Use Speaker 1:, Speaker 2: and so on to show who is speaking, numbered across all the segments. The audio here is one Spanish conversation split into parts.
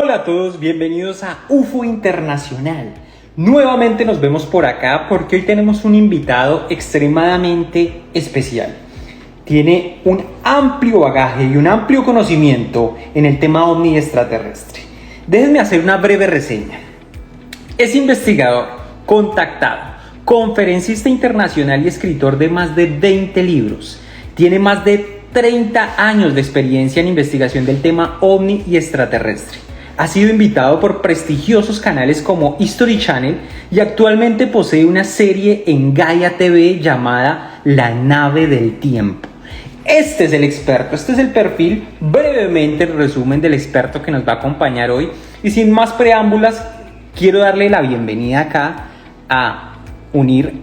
Speaker 1: Hola a todos, bienvenidos a UFO Internacional. Nuevamente nos vemos por acá porque hoy tenemos un invitado extremadamente especial. Tiene un amplio bagaje y un amplio conocimiento en el tema ovni extraterrestre. Déjenme hacer una breve reseña. Es investigador, contactado, conferencista internacional y escritor de más de 20 libros. Tiene más de 30 años de experiencia en investigación del tema ovni y extraterrestre. Ha sido invitado por prestigiosos canales como History Channel y actualmente posee una serie en Gaia TV llamada La Nave del Tiempo. Este es el experto, este es el perfil, brevemente el resumen del experto que nos va a acompañar hoy. Y sin más preámbulos, quiero darle la bienvenida acá a unir.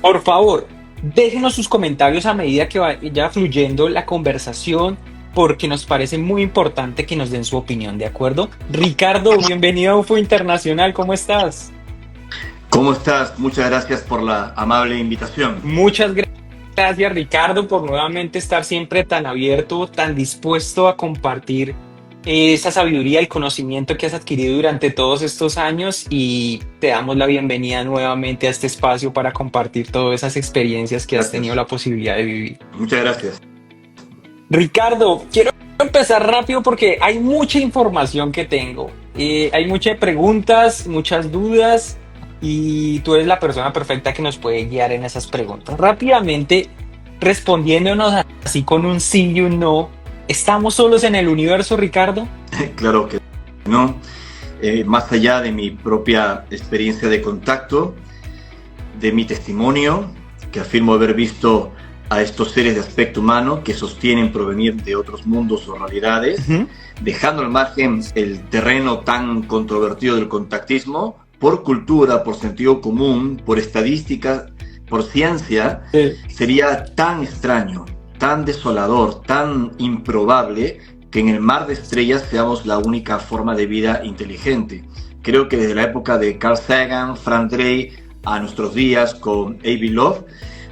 Speaker 1: Por favor, déjenos sus comentarios a medida que vaya fluyendo la conversación, porque nos parece muy importante que nos den su opinión, ¿de acuerdo? Ricardo, bienvenido a UFO Internacional, ¿cómo estás?
Speaker 2: ¿Cómo estás? Muchas gracias por la amable invitación.
Speaker 1: Muchas gracias, Ricardo, por nuevamente estar siempre tan abierto, tan dispuesto a compartir esa sabiduría y conocimiento que has adquirido durante todos estos años, y te damos la bienvenida nuevamente a este espacio para compartir todas esas experiencias que has tenido la posibilidad de vivir.
Speaker 2: Muchas gracias.
Speaker 1: Ricardo, quiero empezar rápido porque hay mucha información que tengo. Hay muchas preguntas, muchas dudas, y tú eres la persona perfecta que nos puede guiar en esas preguntas. Rápidamente, respondiéndonos así con un sí y un no, ¿estamos solos en el universo, Ricardo?
Speaker 2: Claro que no. Más allá de mi propia experiencia de contacto, de mi testimonio, que afirmo haber visto a estos seres de aspecto humano que sostienen provenir de otros mundos o realidades, dejando al margen el terreno tan controvertido del contactismo, por cultura, por sentido común, por estadística, por ciencia, sería tan extraño, tan desolador, tan improbable que en el mar de estrellas seamos la única forma de vida inteligente. Creo que desde la época de Carl Sagan, Frank Drake, a nuestros días con A.B. Love,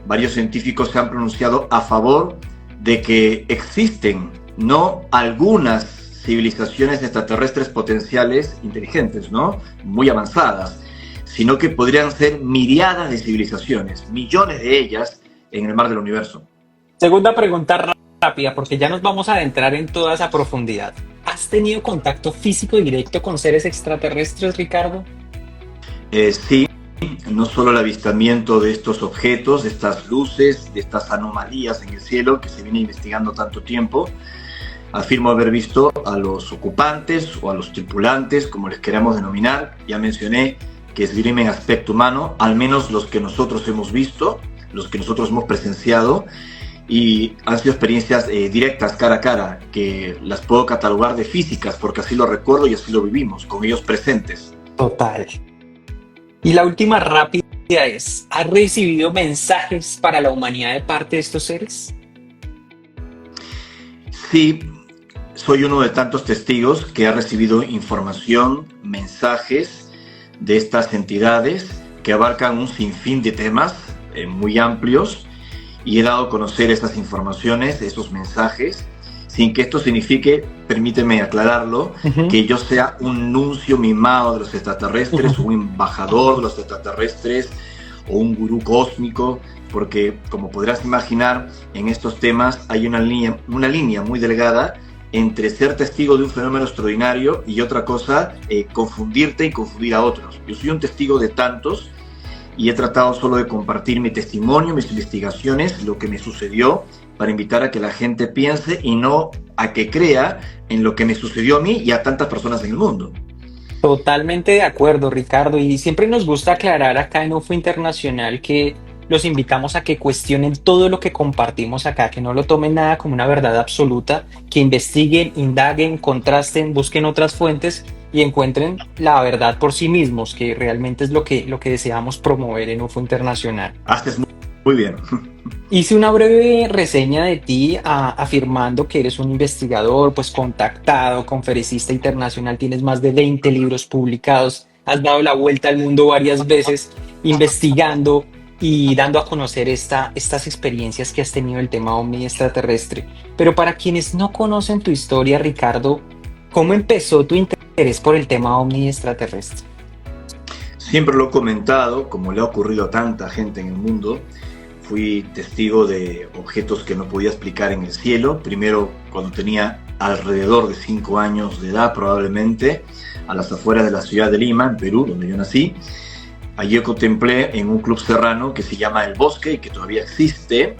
Speaker 2: varios científicos se han pronunciado a favor de que existen no algunas civilizaciones extraterrestres potenciales inteligentes, ¿no? Muy avanzadas, sino que podrían ser miriadas de civilizaciones, millones de ellas en el mar del universo.
Speaker 1: Segunda pregunta rápida, porque ya nos vamos a adentrar en toda esa profundidad. ¿Has tenido contacto físico directo con seres extraterrestres, Ricardo?
Speaker 2: Sí, no solo el avistamiento de estos objetos, de estas luces, de estas anomalías en el cielo que se viene investigando tanto tiempo. Afirmo haber visto a los ocupantes o a los tripulantes, como les queramos denominar. Ya mencioné que esgrimen aspecto humano, al menos los que nosotros hemos visto, los que nosotros hemos presenciado, y han sido experiencias directas, cara a cara, que las puedo catalogar de físicas, porque así lo recuerdo y así lo vivimos, con ellos presentes.
Speaker 1: Total. Y la última rápida es, ¿has recibido mensajes para la humanidad de parte de estos seres?
Speaker 2: Sí, soy uno de tantos testigos que ha recibido información, mensajes de estas entidades que abarcan un sinfín de temas muy amplios, y he dado a conocer esas informaciones, esos mensajes, sin que esto signifique, permíteme aclararlo, que yo sea un nuncio mimado de los extraterrestres, un embajador de los extraterrestres o un gurú cósmico, porque como podrás imaginar, en estos temas hay una línea muy delgada entre ser testigo de un fenómeno extraordinario y otra cosa, confundirte y confundir a otros. Yo soy un testigo de tantos y he tratado solo de compartir mi testimonio, mis investigaciones, lo que me sucedió, para invitar a que la gente piense y no a que crea en lo que me sucedió a mí y a tantas personas en el mundo.
Speaker 1: Totalmente de acuerdo, Ricardo, y siempre nos gusta aclarar acá en UFO Internacional que los invitamos a que cuestionen todo lo que compartimos acá, que no lo tomen nada como una verdad absoluta, que investiguen, indaguen, contrasten, busquen otras fuentes y encuentren la verdad por sí mismos, que realmente es lo que deseamos promover en UFO Internacional.
Speaker 2: Haces muy bien.
Speaker 1: Hice una breve reseña de ti afirmando que eres un investigador, pues contactado, conferencista internacional, tienes más de 20 libros publicados, has dado la vuelta al mundo varias veces investigando y dando a conocer estas experiencias que has tenido el tema ovni extraterrestre. Pero para quienes no conocen tu historia, Ricardo, ¿cómo empezó tu interés por el tema ovni extraterrestre?
Speaker 2: Siempre lo he comentado, como le ha ocurrido a tanta gente en el mundo. Fui testigo de objetos que no podía explicar en el cielo. Primero, cuando tenía alrededor de 5 años de edad, probablemente, a las afueras de la ciudad de Lima, en Perú, donde yo nací. Allí contemplé en un club serrano que se llama El Bosque y que todavía existe,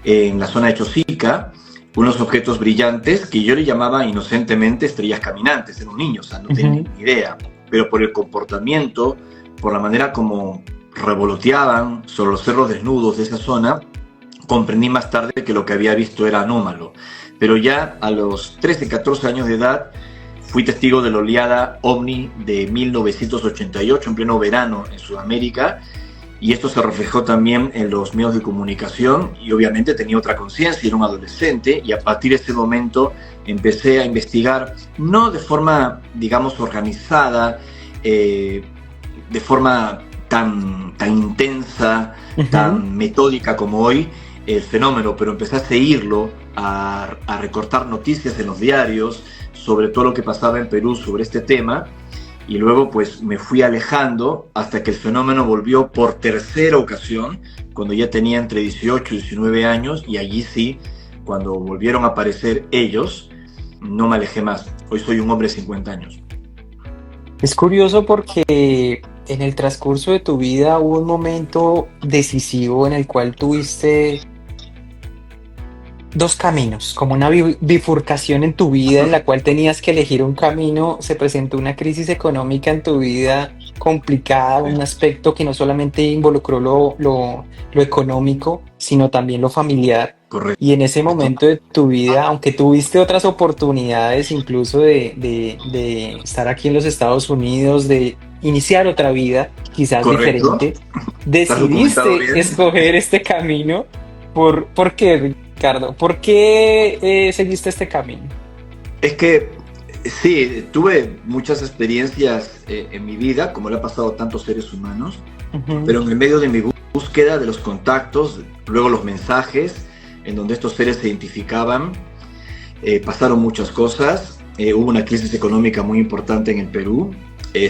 Speaker 2: en la zona de Chosica, unos objetos brillantes que yo le llamaba inocentemente estrellas caminantes. Era un niño, o sea, no tenía ni idea. Pero por el comportamiento, por la manera como revoloteaban sobre los cerros desnudos de esa zona, comprendí más tarde que lo que había visto era anómalo. Pero ya a los 13, 14 años de edad fui testigo de la oleada ovni de 1988, en pleno verano en Sudamérica, y esto se reflejó también en los medios de comunicación, y obviamente tenía otra conciencia, era un adolescente, y a partir de ese momento empecé a investigar, no de forma, digamos, organizada, de forma tan intensa, tan metódica como hoy, el fenómeno, pero empecé a seguirlo, a recortar noticias en los diarios sobre todo lo que pasaba en Perú sobre este tema, y luego pues me fui alejando hasta que el fenómeno volvió por tercera ocasión, cuando ya tenía entre 18 y 19 años, y allí sí, cuando volvieron a aparecer ellos, no me alejé más. Hoy soy un hombre de 50 años.
Speaker 1: Es curioso porque en el transcurso de tu vida hubo un momento decisivo en el cual tuviste dos caminos, como una bifurcación en tu vida en la cual tenías que elegir un camino. Se presentó una crisis económica en tu vida complicada, un aspecto que no solamente involucró lo económico, sino también lo familiar.
Speaker 2: Correcto.
Speaker 1: Y en ese momento de tu vida, aunque tuviste otras oportunidades, incluso de estar aquí en los Estados Unidos, de iniciar otra vida, quizás
Speaker 2: Correcto.
Speaker 1: diferente, decidiste escoger este camino. ¿Por qué, Ricardo? ¿Por qué seguiste este camino?
Speaker 2: Es que sí, tuve muchas experiencias en mi vida, como le ha pasado a tantos seres humanos, pero en el medio de mi búsqueda de los contactos, luego los mensajes, en donde estos seres se identificaban, pasaron muchas cosas. Hubo una crisis económica muy importante en el Perú,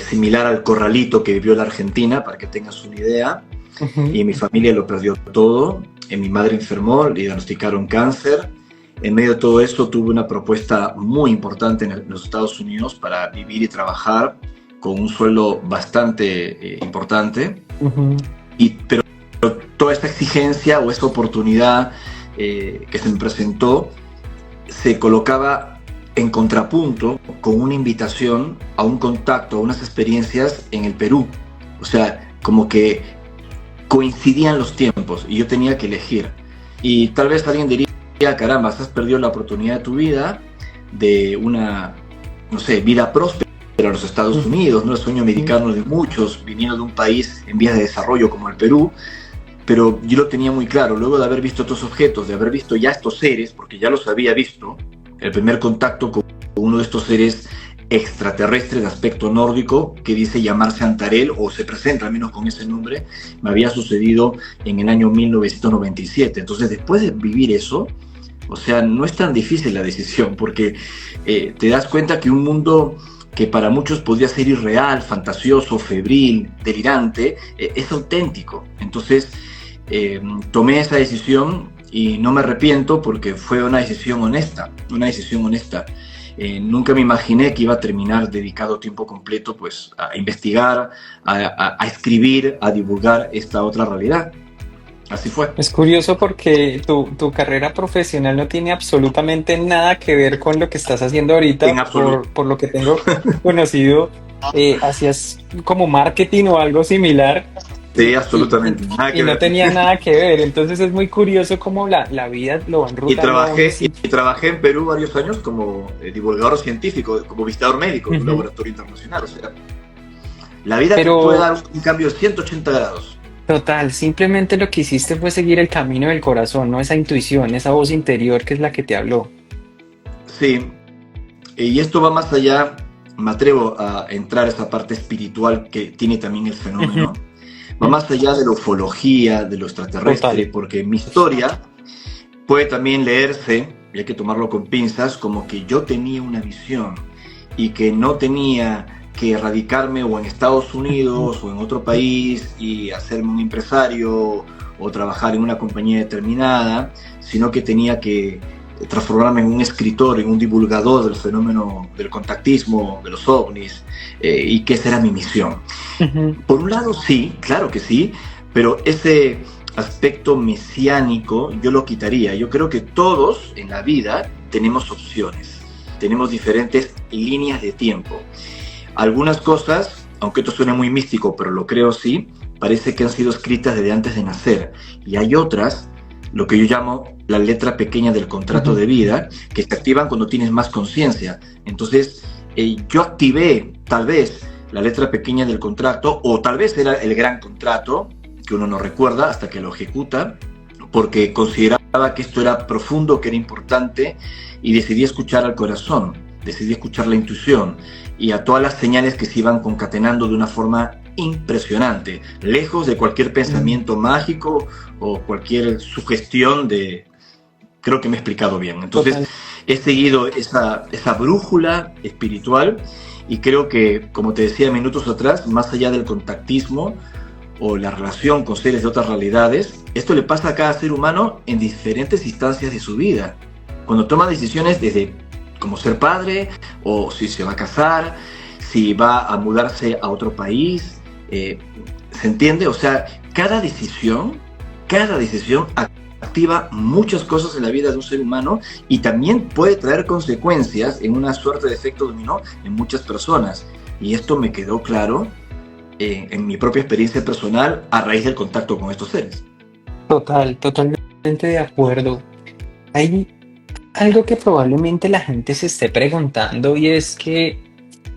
Speaker 2: similar al corralito que vivió la Argentina, para que tengas una idea, y mi familia lo perdió todo. Mi madre enfermó, le diagnosticaron cáncer. En medio de todo eso tuve una propuesta muy importante en los Estados Unidos para vivir y trabajar con un sueldo bastante importante. Pero toda esta exigencia o esta oportunidad que se me presentó se colocaba en contrapunto con una invitación a un contacto, a unas experiencias en el Perú. O sea, como que coincidían los tiempos y yo tenía que elegir. Y tal vez alguien diría, caramba, has perdido la oportunidad de tu vida, de una, no sé, vida próspera en los Estados Unidos, ¿no? El sueño americano de muchos, viniendo de un país en vías de desarrollo como el Perú. Pero yo lo tenía muy claro, luego de haber visto estos objetos, de haber visto ya estos seres, porque ya los había visto, el primer contacto con uno de estos seres extraterrestre de aspecto nórdico, que dice llamarse Antarel, o se presenta al menos con ese nombre, me había sucedido en el año 1997. Entonces, después de vivir eso, o sea, no es tan difícil la decisión, porque te das cuenta que un mundo que para muchos podría ser irreal, fantasioso, febril, delirante, es auténtico. Entonces, tomé esa decisión y no me arrepiento porque fue una decisión honesta, Nunca me imaginé que iba a terminar dedicado tiempo completo pues, a investigar, a escribir, a divulgar esta otra realidad. Así fue.
Speaker 1: Es curioso porque tu carrera profesional no tiene absolutamente nada que ver con lo que estás haciendo ahorita. Por lo que tengo conocido, hacías como marketing o algo similar.
Speaker 2: Sí, absolutamente.
Speaker 1: Y no tenía nada que ver. Entonces es muy curioso cómo la vida lo va enrutando.
Speaker 2: Y trabajé en Perú varios años como divulgador científico, como visitador médico de un laboratorio internacional. O sea, la vida te puede dar un cambio de 180 grados.
Speaker 1: Total, simplemente lo que hiciste fue seguir el camino del corazón, ¿no? Esa intuición, esa voz interior que es la que te habló.
Speaker 2: Sí, y esto va más allá, me atrevo a entrar a esa parte espiritual que tiene también el fenómeno. va más allá de la ufología, de lo extraterrestre,
Speaker 1: Total.
Speaker 2: porque mi historia puede también leerse, y hay que tomarlo con pinzas, como que yo tenía una visión y que no tenía que radicarme o en Estados Unidos o en otro país y hacerme un empresario o trabajar en una compañía determinada, sino que tenía que transformarme en un escritor, en un divulgador del fenómeno del contactismo, de los ovnis, y que esa era mi misión. Por un lado, sí, claro que sí, pero ese aspecto mesiánico yo lo quitaría. Yo creo que todos en la vida tenemos opciones, tenemos diferentes líneas de tiempo. Algunas cosas, aunque esto suene muy místico, pero lo creo sí, parece que han sido escritas desde antes de nacer. Y hay otras, lo que yo llamo la letra pequeña del contrato de vida, que se activan cuando tienes más conciencia. Entonces, yo activé tal vez la letra pequeña del contrato, o tal vez era el gran contrato, que uno no recuerda hasta que lo ejecuta, porque consideraba que esto era profundo, que era importante, y decidí escuchar al corazón, decidí escuchar la intuición, y a todas las señales que se iban concatenando de una forma impresionante, lejos de cualquier pensamiento mágico o cualquier sugestión de... Creo que me he explicado bien. Entonces, total, he seguido esa brújula espiritual y creo que, como te decía minutos atrás, más allá del contactismo o la relación con seres de otras realidades, esto le pasa a cada ser humano en diferentes instancias de su vida. Cuando toma decisiones desde como ser padre, o si se va a casar, si va a mudarse a otro país, ¿se entiende? O sea, cada decisión activa muchas cosas en la vida de un ser humano y también puede traer consecuencias en una suerte de efecto dominó en muchas personas. Y esto me quedó claro en mi propia experiencia personal a raíz del contacto con estos seres.
Speaker 1: Totalmente de acuerdo. Hay algo que probablemente la gente se esté preguntando y es que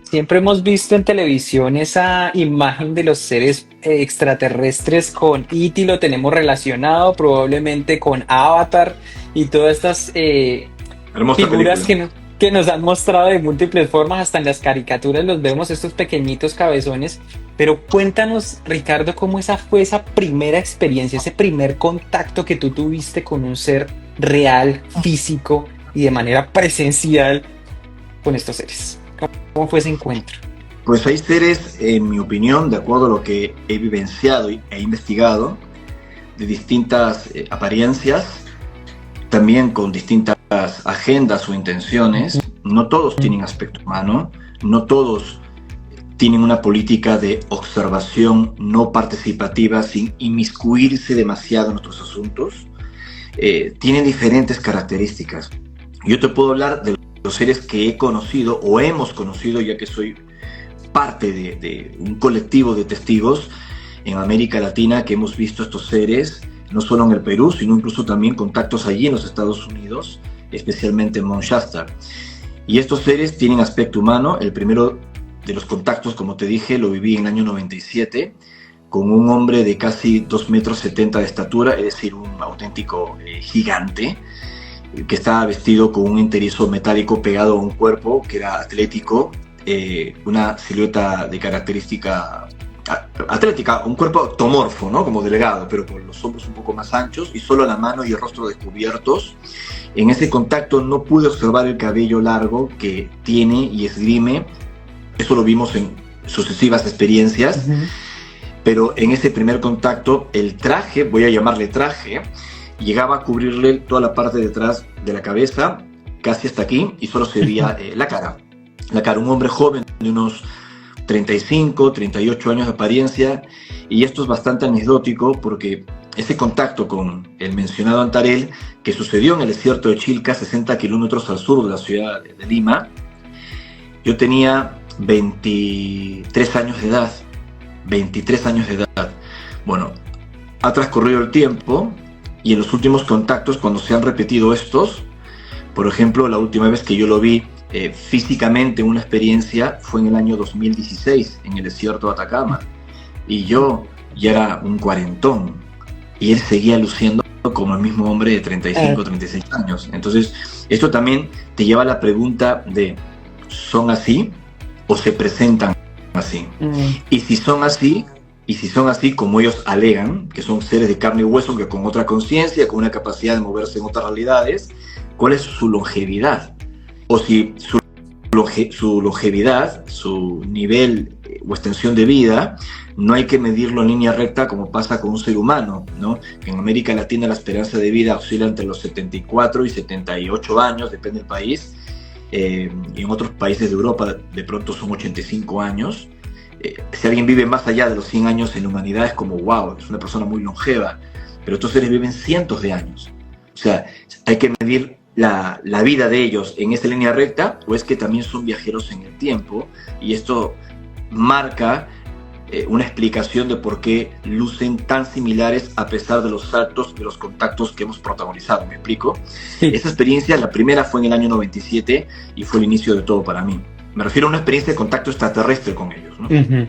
Speaker 1: siempre hemos visto en televisión esa imagen de los seres extraterrestres con E.T., lo tenemos relacionado probablemente con Avatar y todas estas figuras que nos han mostrado de múltiples formas, hasta en las caricaturas los vemos, estos pequeñitos cabezones. Pero cuéntanos, Ricardo, cómo esa fue esa primera experiencia, ese primer contacto que tú tuviste con un ser real, físico y de manera presencial con estos seres. ¿Cómo fue ese encuentro?
Speaker 2: Pues hay seres, en mi opinión, de acuerdo a lo que he vivenciado e investigado, de distintas apariencias, también con distintas agendas o intenciones. No todos tienen aspecto humano, no todos tienen una política de observación no participativa sin inmiscuirse demasiado en nuestros asuntos. Tienen diferentes características. Yo te puedo hablar de los seres que he conocido o hemos conocido, ya que soy parte de un colectivo de testigos en América Latina que hemos visto estos seres, no solo en el Perú, sino incluso también contactos allí en los Estados Unidos, especialmente en Mount Shasta. Y estos seres tienen aspecto humano. El primero de los contactos, como te dije, lo viví en el año 97, con un hombre de casi 2,70 metros de estatura, es decir, un auténtico gigante, que estaba vestido con un enterizo metálico pegado a un cuerpo que era atlético, una silueta de característica atlética, un cuerpo ectomorfo, ¿no? Como delgado, pero con los hombros un poco más anchos y solo la mano y el rostro descubiertos. En ese contacto no pude observar el cabello largo que tiene y esgrime. Eso lo vimos en sucesivas experiencias. Pero en ese primer contacto, el traje, voy a llamarle traje, llegaba a cubrirle toda la parte de atrás de la cabeza, casi hasta aquí, y solo se veía la cara. Un hombre joven de unos 35, 38 años de apariencia, y esto es bastante anecdótico porque ese contacto con el mencionado Antarel, que sucedió en el desierto de Chilca, 60 kilómetros al sur de la ciudad de Lima, yo tenía 23 años de edad. 23 años de edad. Bueno, ha transcurrido el tiempo y en los últimos contactos, cuando se han repetido estos, por ejemplo, la última vez que yo lo vi físicamente, una experiencia, fue en el año 2016, en el desierto de Atacama. Y yo ya era un cuarentón y él seguía luciendo como el mismo hombre de 35, 36 años. Entonces, esto también te lleva a la pregunta de, ¿son así o se presentan así? Y si son así, Y si son así como ellos alegan, que son seres de carne y hueso, que con otra conciencia, con una capacidad de moverse en otras realidades, ¿cuál es su longevidad? O si su longevidad, su nivel o extensión de vida, no hay que medirlo en línea recta como pasa con un ser humano, ¿no? En América Latina la esperanza de vida oscila entre los 74 y 78 años, depende del país, y en otros países de Europa de pronto son 85 años. Si alguien vive más allá de los 100 años en la humanidad es como wow, es una persona muy longeva, pero estos seres viven cientos de años. O sea, hay que medir la vida de ellos en esa línea recta, o es que también son viajeros en el tiempo, y esto marca una explicación de por qué lucen tan similares a pesar de los saltos de los contactos que hemos protagonizado. ¿Me explico? Sí. Esa experiencia, la primera fue en el año 97 y fue el inicio de todo para mí. Me refiero a una experiencia de contacto extraterrestre con ellos, ¿no?
Speaker 1: Uh-huh.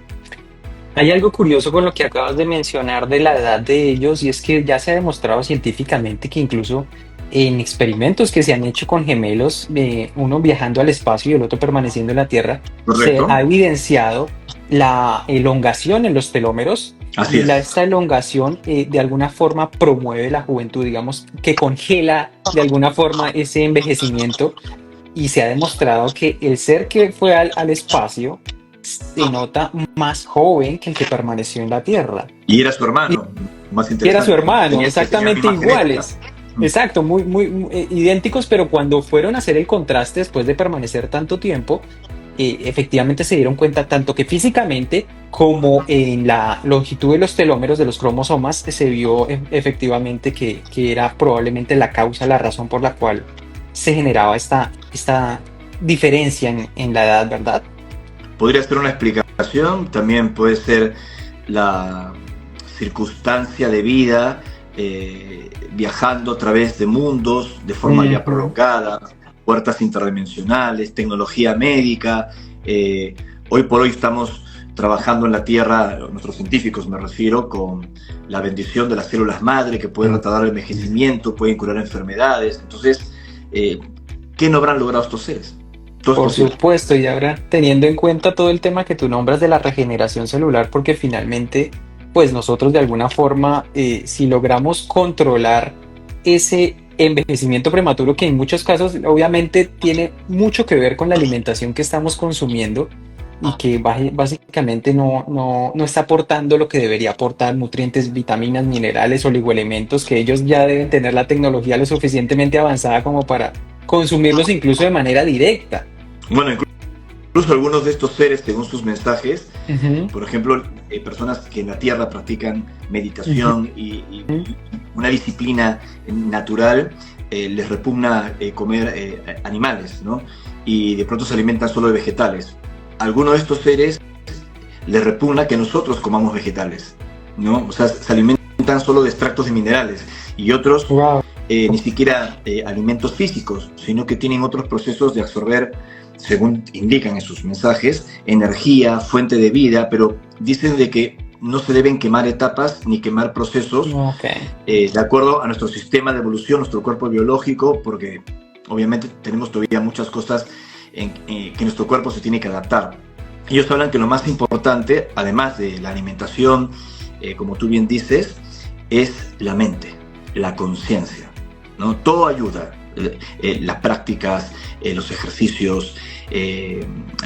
Speaker 1: Hay algo curioso con lo que acabas de mencionar de la edad de ellos, y es que ya se ha demostrado científicamente que incluso en experimentos que se han hecho con gemelos, uno viajando al espacio y el otro permaneciendo en la Tierra,
Speaker 2: correcto,
Speaker 1: se ha evidenciado la elongación en los telómeros.
Speaker 2: Así es.
Speaker 1: Esta elongación de alguna forma promueve la juventud, digamos, que congela de alguna forma ese envejecimiento, y se ha demostrado que el ser que fue al espacio se nota más joven que el que permaneció en la Tierra.
Speaker 2: Y era su hermano, más interesante.
Speaker 1: Era su hermano, exactamente iguales. Exacto, muy idénticos, pero cuando fueron a hacer el contraste después de permanecer tanto tiempo, efectivamente se dieron cuenta tanto que físicamente como en la longitud de los telómeros de los cromosomas se vio efectivamente que era probablemente la causa, la razón por la cual se generaba esta diferencia en la edad, ¿verdad?
Speaker 2: Podría ser una explicación, también puede ser la circunstancia de vida, viajando a través de mundos de forma ya prolongada, puertas interdimensionales, tecnología médica. Hoy por hoy estamos trabajando en la Tierra, nuestros científicos me refiero, con la bendición de las células madre que pueden retardar el envejecimiento, pueden curar enfermedades. Entonces, ¿qué no habrán logrado estos seres?
Speaker 1: Por supuesto, y ahora teniendo en cuenta todo el tema que tú nombras de la regeneración celular, porque finalmente, pues nosotros de alguna forma, si logramos controlar ese envejecimiento prematuro, que en muchos casos obviamente tiene mucho que ver con la alimentación que estamos consumiendo y que básicamente no está aportando lo que debería aportar, nutrientes, vitaminas, minerales, oligoelementos, que ellos ya deben tener la tecnología lo suficientemente avanzada como para consumirlos incluso de manera directa.
Speaker 2: Bueno, incluso algunos de estos seres, según sus mensajes, por ejemplo, personas que en la Tierra practican meditación y una disciplina natural, les repugna comer animales, ¿no? Y de pronto se alimentan solo de vegetales. Algunos de estos seres les repugna que nosotros comamos vegetales, ¿no? O sea, se alimentan solo de extractos de minerales, y otros ni siquiera alimentos físicos, sino que tienen otros procesos de absorber, según indican en sus mensajes, energía, fuente de vida, pero dicen de que no se deben quemar etapas ni quemar procesos de acuerdo a nuestro sistema de evolución, nuestro cuerpo biológico, porque obviamente tenemos todavía muchas cosas que nuestro cuerpo se tiene que adaptar. Ellos hablan que lo más importante, además de la alimentación, como tú bien dices, es la mente, la conciencia, ¿no? Todo ayuda, las prácticas, los ejercicios,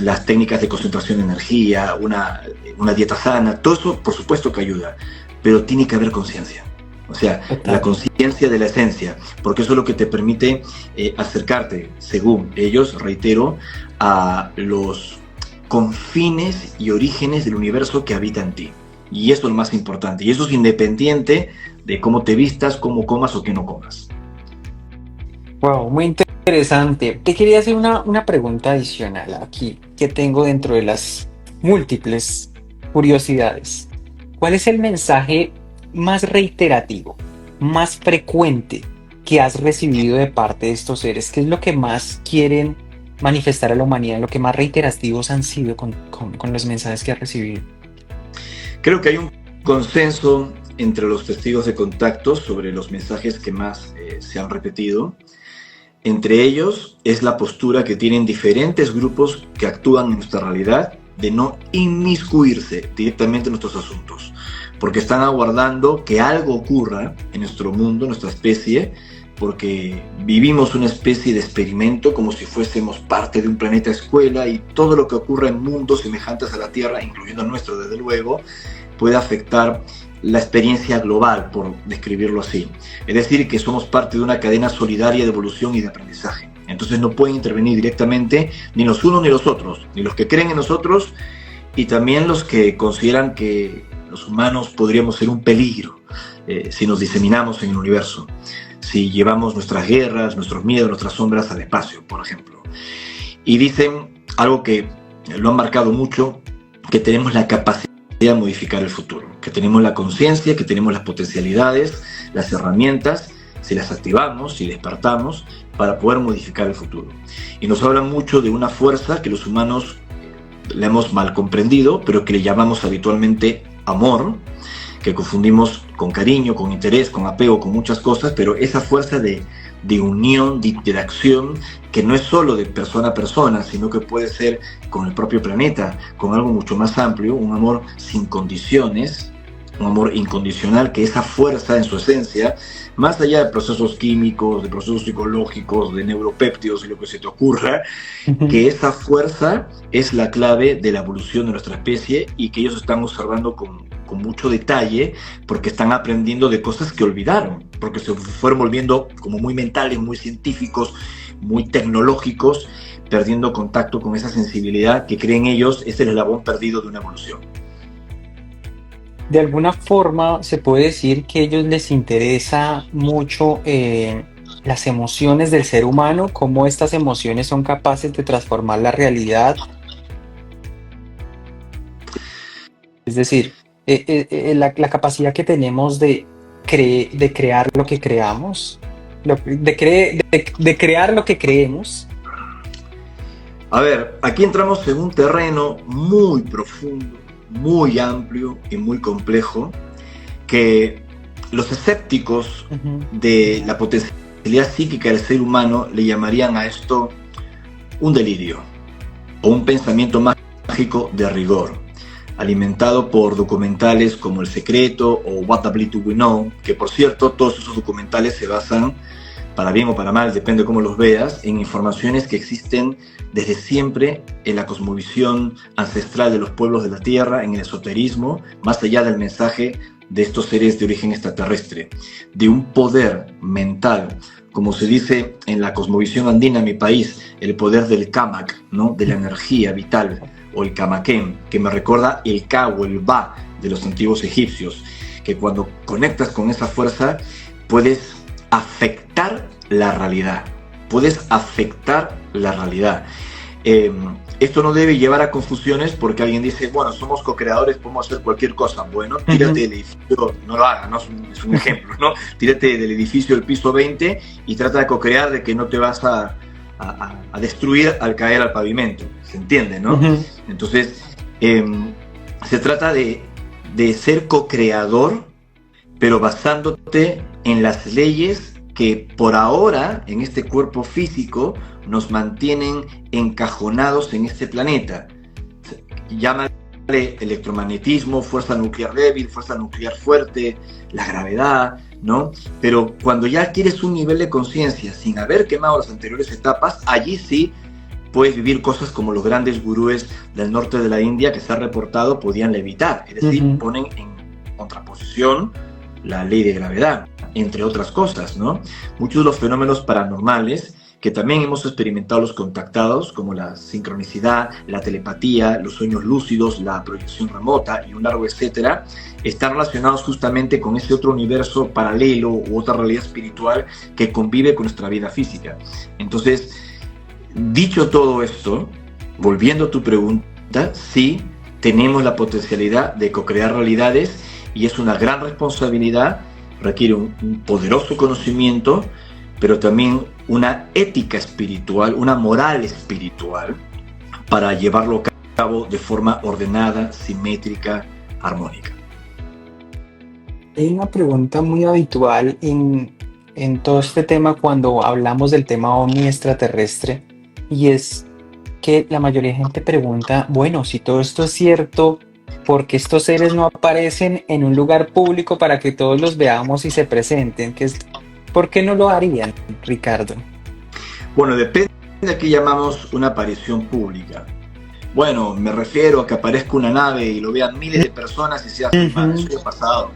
Speaker 2: las técnicas de concentración de energía, una dieta sana, todo eso por supuesto que ayuda, pero tiene que haber conciencia. O sea, la conciencia de la esencia, porque eso es lo que te permite acercarte, según ellos, reitero, a los confines y orígenes del universo que habita en ti. Y eso es lo más importante. Y eso es independiente de cómo te vistas, cómo comas o qué no comas.
Speaker 1: Wow, muy interesante. Te quería hacer una pregunta adicional aquí que tengo dentro de las múltiples curiosidades. ¿Cuál es el mensaje más reiterativo, más frecuente que has recibido de parte de estos seres? ¿Qué es lo que más quieren manifestar a la humanidad, lo que más reiterativos han sido con los mensajes que has recibido?
Speaker 2: Creo que hay un consenso entre los testigos de contacto sobre los mensajes que más se han repetido. Entre ellos es la postura que tienen diferentes grupos que actúan en nuestra realidad de no inmiscuirse directamente en nuestros asuntos, porque están aguardando que algo ocurra en nuestro mundo, en nuestra especie, porque vivimos una especie de experimento como si fuésemos parte de un planeta escuela, y todo lo que ocurre en mundos semejantes a la Tierra, incluyendo el nuestro desde luego, puede afectar la experiencia global, por describirlo así. Es decir, que somos parte de una cadena solidaria de evolución y de aprendizaje. Entonces no pueden intervenir directamente ni los unos ni los otros, ni los que creen en nosotros, y también los que consideran que los humanos podríamos ser un peligro si nos diseminamos en el universo, si llevamos nuestras guerras, nuestros miedos, nuestras sombras al espacio, por ejemplo. Y dicen algo que lo han marcado mucho, que tenemos la capacidad de modificar el futuro, que tenemos la conciencia, que tenemos las potencialidades, las herramientas, si las activamos, si despertamos, para poder modificar el futuro. Y nos hablan mucho de una fuerza que los humanos la hemos mal comprendido, pero que le llamamos habitualmente amor, que confundimos con cariño, con interés, con apego, con muchas cosas, pero esa fuerza de unión, de interacción, que no es solo de persona a persona, sino que puede ser con el propio planeta, con algo mucho más amplio, un amor sin condiciones, un amor incondicional, que esa fuerza en su esencia, más allá de procesos químicos, de procesos psicológicos, de neuropéptidos y lo que se te ocurra, que esa fuerza es la clave de la evolución de nuestra especie, y que ellos están observando con mucho detalle, porque están aprendiendo de cosas que olvidaron, porque se fueron volviendo como muy mentales, muy científicos, muy tecnológicos, perdiendo contacto con esa sensibilidad que creen ellos es el eslabón perdido de una evolución.
Speaker 1: De alguna forma se puede decir que a ellos les interesa mucho las emociones del ser humano, cómo estas emociones son capaces de transformar la realidad. Es decir, la capacidad que tenemos de crear lo que creamos, de crear lo que creemos.
Speaker 2: A ver, aquí entramos en un terreno muy profundo, muy amplio y muy complejo, que los escépticos de la potencialidad psíquica del ser humano le llamarían a esto un delirio o un pensamiento mágico de rigor, alimentado por documentales como El Secreto o What the Bleed Do We Know, que por cierto todos esos documentales se basan, para bien o para mal, depende de cómo los veas, en informaciones que existen desde siempre en la cosmovisión ancestral de los pueblos de la Tierra, en el esoterismo, más allá del mensaje de estos seres de origen extraterrestre, de un poder mental, como se dice en la cosmovisión andina en mi país, el poder del Kamak, ¿no? De la energía vital, o el Kamaken, que me recuerda el Ka o el Ba de los antiguos egipcios, que cuando conectas con esa fuerza puedes afectar la realidad, Esto no debe llevar a confusiones, porque alguien dice, bueno, somos co-creadores, podemos hacer cualquier cosa. Bueno, tírate del edificio, no lo hagas, ¿no? Es un ejemplo, ¿no? Tírate del edificio del piso 20 y trata de co-crear de que no te vas a destruir al caer al pavimento, ¿se entiende, no? Entonces, se trata de ser co-creador, pero basándote en las leyes que por ahora, en este cuerpo físico, nos mantienen encajonados en este planeta. Llámale electromagnetismo, fuerza nuclear débil, fuerza nuclear fuerte, la gravedad, ¿no? Pero cuando ya adquieres un nivel de conciencia sin haber quemado las anteriores etapas, allí sí puedes vivir cosas como los grandes gurúes del norte de la India, que se ha reportado podían levitar, es decir, ponen en contraposición la ley de gravedad, entre otras cosas, ¿no? Muchos de los fenómenos paranormales que también hemos experimentado los contactados, como la sincronicidad, la telepatía, los sueños lúcidos, la proyección remota y un largo etcétera, están relacionados justamente con ese otro universo paralelo u otra realidad espiritual que convive con nuestra vida física. Entonces, dicho todo esto, volviendo a tu pregunta, sí, tenemos la potencialidad de co-crear realidades, y es una gran responsabilidad, requiere un poderoso conocimiento, pero también una ética espiritual, una moral espiritual, para llevarlo a cabo de forma ordenada, simétrica, armónica.
Speaker 1: Hay una pregunta muy habitual en todo este tema cuando hablamos del tema ovni extraterrestre, y es que la mayoría de gente pregunta, bueno, si todo esto es cierto, ¿por qué estos seres no aparecen en un lugar público para que todos los veamos y se presenten? ¿Por qué no lo harían, Ricardo?
Speaker 2: Bueno, depende de qué llamamos una aparición pública. Bueno, me refiero a que aparezca una nave y lo vean miles de personas y sea filmada. Eso ya ha pasado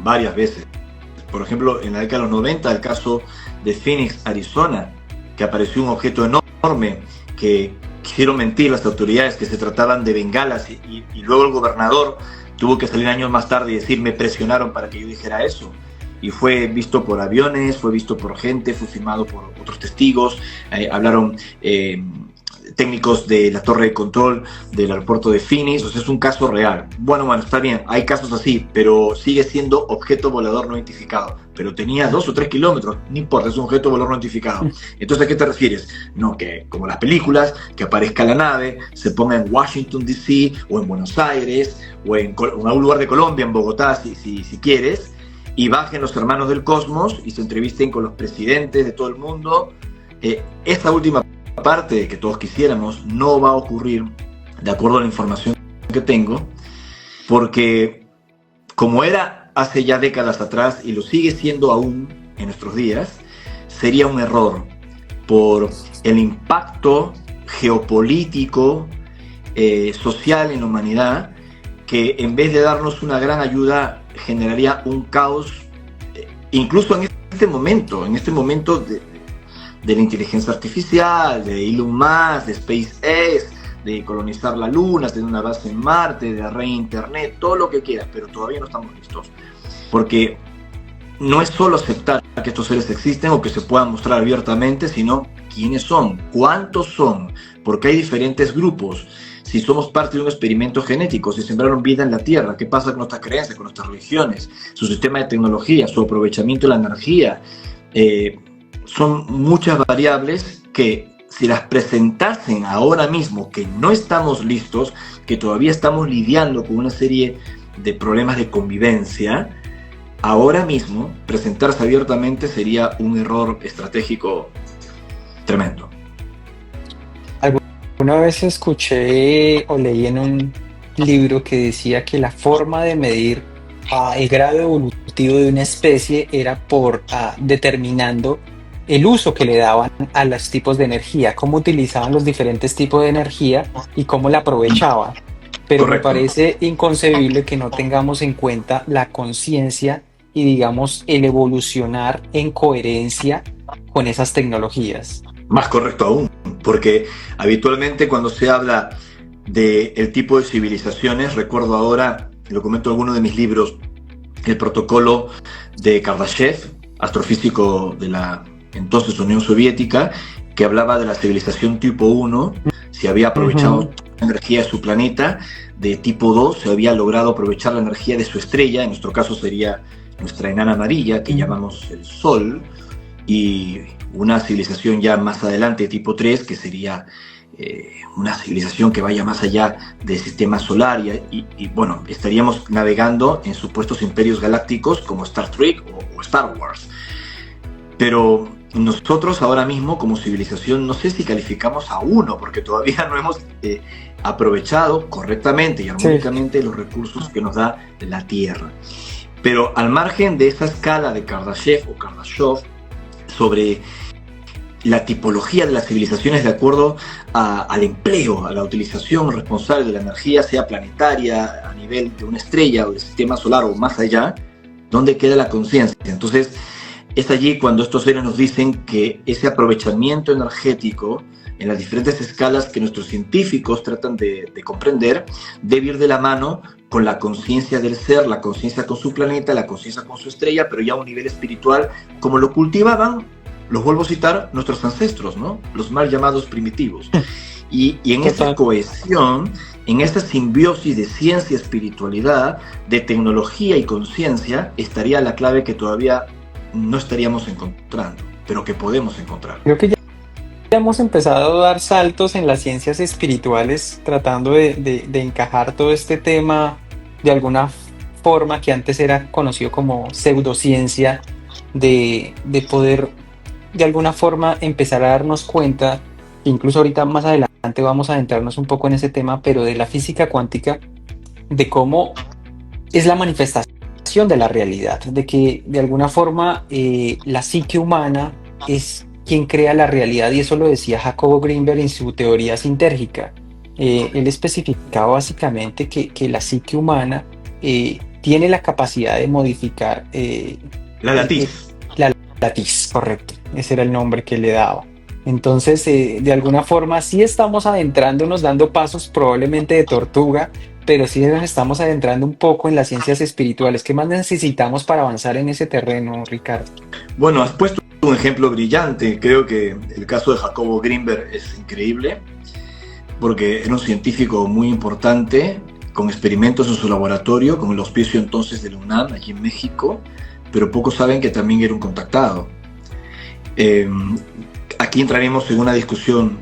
Speaker 2: varias veces. Por ejemplo, en la década de los 90, el caso de Phoenix, Arizona, que apareció un objeto enorme que quisieron mentir las autoridades que se trataban de bengalas y luego el gobernador tuvo que salir años más tarde y decir, me presionaron para que yo dijera eso. Y fue visto por aviones, fue visto por gente, fue filmado por otros testigos, hablaron técnicos de la torre de control del aeropuerto de Phoenix. O sea, es un caso real. Bueno, está bien, hay casos así, pero sigue siendo objeto volador no identificado. Pero tenía 2 o 3 kilómetros, no importa, es un objeto volador no identificado. Entonces, ¿a qué te refieres? No, que como las películas, que aparezca la nave, se ponga en Washington, D.C., o en Buenos Aires, o en algún lugar de Colombia, en Bogotá, si quieres, y bajen los hermanos del cosmos y se entrevisten con los presidentes de todo el mundo. Esta última parte que todos quisiéramos no va a ocurrir, de acuerdo a la información que tengo, porque como era hace ya décadas atrás y lo sigue siendo aún en nuestros días, sería un error por el impacto geopolítico, social en la humanidad, que en vez de darnos una gran ayuda generaría un caos, incluso en este momento de la inteligencia artificial, de Elon Musk, de SpaceX, de colonizar la Luna, tener una base en Marte, de red Internet, todo lo que quieras, pero todavía no estamos listos. Porque no es solo aceptar que estos seres existen o que se puedan mostrar abiertamente, sino quiénes son, cuántos son, porque hay diferentes grupos. Si somos parte de un experimento genético, si sembraron vida en la Tierra, ¿qué pasa con nuestras creencias, con nuestras religiones, su sistema de tecnología, su aprovechamiento de la energía? Son muchas variables que si las presentasen ahora mismo, que no estamos listos, que todavía estamos lidiando con una serie de problemas de convivencia, ahora mismo presentarse abiertamente sería un error estratégico tremendo.
Speaker 1: Una vez escuché o leí en un libro que decía que la forma de medir el grado evolutivo de una especie era por determinando el uso que le daban a los tipos de energía, cómo utilizaban los diferentes tipos de energía y cómo la aprovechaban. Pero
Speaker 2: Correcto.
Speaker 1: Me parece inconcebible que no tengamos en cuenta la conciencia y, digamos, el evolucionar en coherencia con esas tecnologías.
Speaker 2: Más correcto aún, porque habitualmente cuando se habla del tipo de civilizaciones, recuerdo ahora, lo comento en alguno de mis libros, el protocolo de Kardashev, astrofísico de la entonces Unión Soviética, que hablaba de la civilización tipo 1, se había aprovechado la energía de su planeta, de tipo 2 se había logrado aprovechar la energía de su estrella, en nuestro caso sería nuestra enana amarilla, que llamamos el Sol, y una civilización ya más adelante, tipo 3, que sería una civilización que vaya más allá del sistema solar y bueno, estaríamos navegando en supuestos imperios galácticos como Star Trek o Star Wars. Pero nosotros ahora mismo como civilización no sé si calificamos a uno, porque todavía no hemos aprovechado correctamente y armónicamente los recursos que nos da la Tierra. Pero al margen de esa escala de Kardashev o Kardashev sobre la tipología de las civilizaciones de acuerdo al empleo, a la utilización responsable de la energía, sea planetaria, a nivel de una estrella o del sistema solar o más allá, ¿dónde queda la conciencia? Entonces, es allí cuando estos seres nos dicen que ese aprovechamiento energético en las diferentes escalas que nuestros científicos tratan de comprender debe ir de la mano con la conciencia del ser, la conciencia con su planeta, la conciencia con su estrella, pero ya a un nivel espiritual, como lo cultivaban, los vuelvo a citar, nuestros ancestros, ¿no? Los mal llamados primitivos. Y en esa cohesión, en esta simbiosis de ciencia, espiritualidad, de tecnología y conciencia, estaría la clave que todavía no estaríamos encontrando, pero que podemos encontrar.
Speaker 1: Creo que ya hemos empezado a dar saltos en las ciencias espirituales, tratando de encajar todo este tema de alguna forma que antes era conocido como pseudociencia, de poder de alguna forma empezar a darnos cuenta, incluso ahorita más adelante vamos a adentrarnos un poco en ese tema, pero de la física cuántica, de cómo es la manifestación de la realidad, de que de alguna forma la psique humana es quien crea la realidad, y eso lo decía Jacobo Grinberg en su teoría sintérgica. Él especificaba básicamente que la psique humana tiene la capacidad de modificar
Speaker 2: La latiz.
Speaker 1: la latiz, correcto, ese era el nombre que le daba. Entonces, de alguna forma, sí estamos adentrándonos, dando pasos probablemente de tortuga, pero sí nos estamos adentrando un poco en las ciencias espirituales. ¿Qué más necesitamos para avanzar en ese terreno, Ricardo?
Speaker 2: Bueno, has puesto un ejemplo brillante. Creo que el caso de Jacobo Grinberg es increíble, porque era un científico muy importante, con experimentos en su laboratorio, con el auspicio entonces de la UNAM, aquí en México, pero pocos saben que también era un contactado. Aquí entraremos en una discusión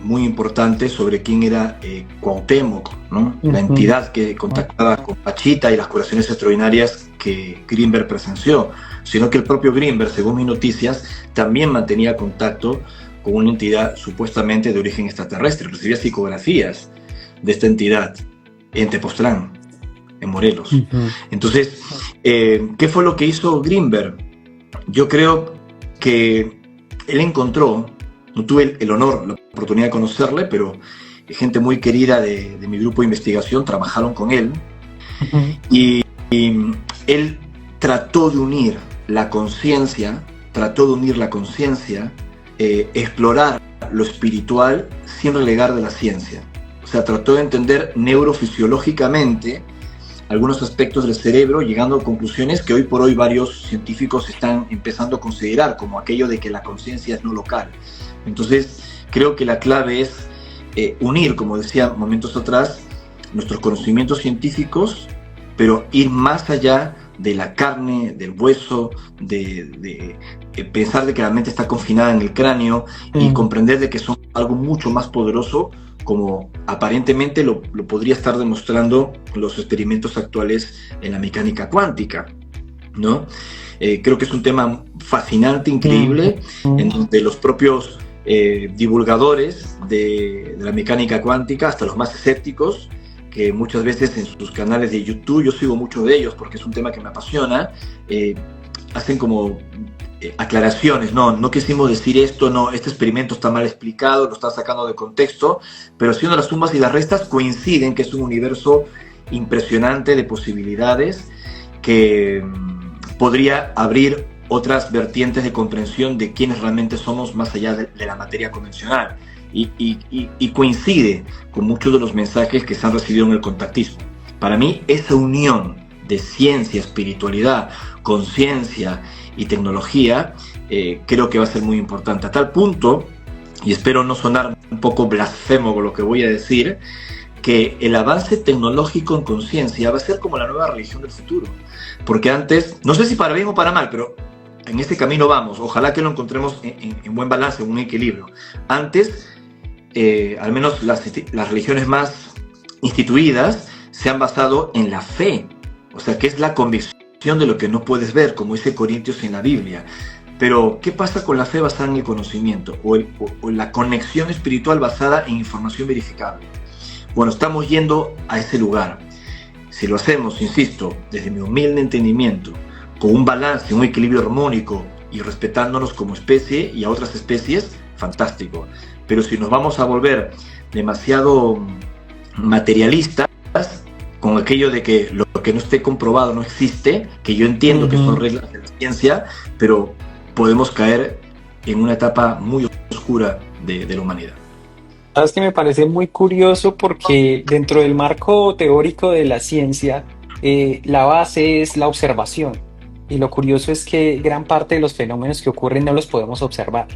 Speaker 2: muy importante sobre quién era Cuauhtémoc, ¿no? La entidad que contactaba con Pachita y las curaciones extraordinarias que Grinberg presenció, sino que el propio Grinberg, según mis noticias, también mantenía contacto con una entidad supuestamente de origen extraterrestre, recibía psicografías de esta entidad en Tepoztlán, en Morelos. Entonces, ¿qué fue lo que hizo Grinberg? Yo creo que él encontró, no tuve el honor, la oportunidad de conocerle, pero gente muy querida de mi grupo de investigación trabajaron con él, y él trató de unir la conciencia, explorar lo espiritual sin relegar de la ciencia. O sea, trató de entender neurofisiológicamente algunos aspectos del cerebro, llegando a conclusiones que hoy por hoy varios científicos están empezando a considerar, como aquello de que la conciencia es no local. Entonces, creo que la clave es unir, como decía momentos atrás, nuestros conocimientos científicos, pero ir más allá de la carne, del hueso, de pensar de que la mente está confinada en el cráneo, y comprender de que son algo mucho más poderoso, como aparentemente lo podría estar demostrando los experimentos actuales en la mecánica cuántica, ¿no? Creo que es un tema fascinante, increíble, en donde los propios divulgadores de la mecánica cuántica, hasta los más escépticos, que muchas veces en sus canales de YouTube, yo sigo muchos de ellos porque es un tema que me apasiona, hacen como aclaraciones, no quisimos decir esto, no, este experimento está mal explicado, lo están sacando de contexto, pero haciendo las sumas y las restas coinciden que es un universo impresionante de posibilidades que podría abrir otras vertientes de comprensión de quiénes realmente somos más allá de la materia convencional, y coincide con muchos de los mensajes que se han recibido en el contactismo. Para mí, esa unión de ciencia, espiritualidad, conciencia y tecnología, creo que va a ser muy importante, a tal punto, y espero no sonar un poco blasfemo con lo que voy a decir, que el avance tecnológico en conciencia va a ser como la nueva religión del futuro. Porque antes, no sé si para bien o para mal, pero en este camino vamos, ojalá que lo encontremos en buen balance, en un equilibrio. Antes, al menos las religiones más instituidas se han basado en la fe, o sea, que es la convicción de lo que no puedes ver, como dice Corintios en la Biblia. Pero, ¿qué pasa con la fe basada en el conocimiento o la conexión espiritual basada en información verificable? Bueno, estamos yendo a ese lugar. Si lo hacemos, insisto, desde mi humilde entendimiento, con un balance, un equilibrio armónico y respetándonos como especie y a otras especies, fantástico. Pero si nos vamos a volver demasiado materialistas, con aquello de que lo que no esté comprobado no existe, que yo entiendo que son reglas de la ciencia, pero podemos caer en una etapa muy oscura de la humanidad.
Speaker 1: Sabes que me parece muy curioso porque dentro del marco teórico de la ciencia, la base es la observación. Y lo curioso es que gran parte de los fenómenos que ocurren no los podemos observar.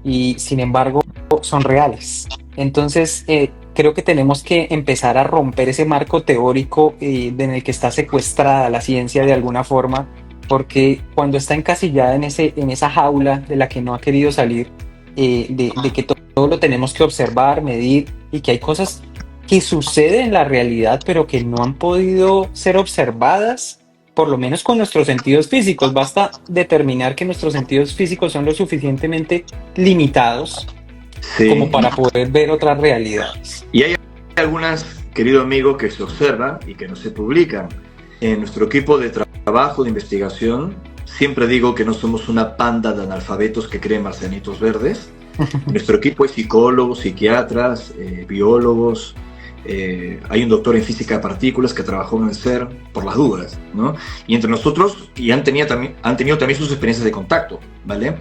Speaker 1: Y sin embargo, son reales. Entonces, creo que tenemos que empezar a romper ese marco teórico en el que está secuestrada la ciencia de alguna forma, porque cuando está encasillada en esa jaula de la que no ha querido salir, de que todo lo tenemos que observar, medir, y que hay cosas que suceden en la realidad, pero que no han podido ser observadas, por lo menos con nuestros sentidos físicos. Basta determinar que nuestros sentidos físicos son lo suficientemente limitados
Speaker 2: Sí.
Speaker 1: como para poder ver otras realidades.
Speaker 2: Y hay algunas, querido amigo, que se observan y que no se publican. En nuestro equipo de trabajo, de investigación, siempre digo que no somos una panda de analfabetos que creen marcianitos verdes. En nuestro equipo hay psicólogos, psiquiatras, biólogos, hay un doctor en física de partículas que trabajó en el CERN por las dudas, ¿no? Y entre nosotros, han tenido también sus experiencias de contacto, ¿vale?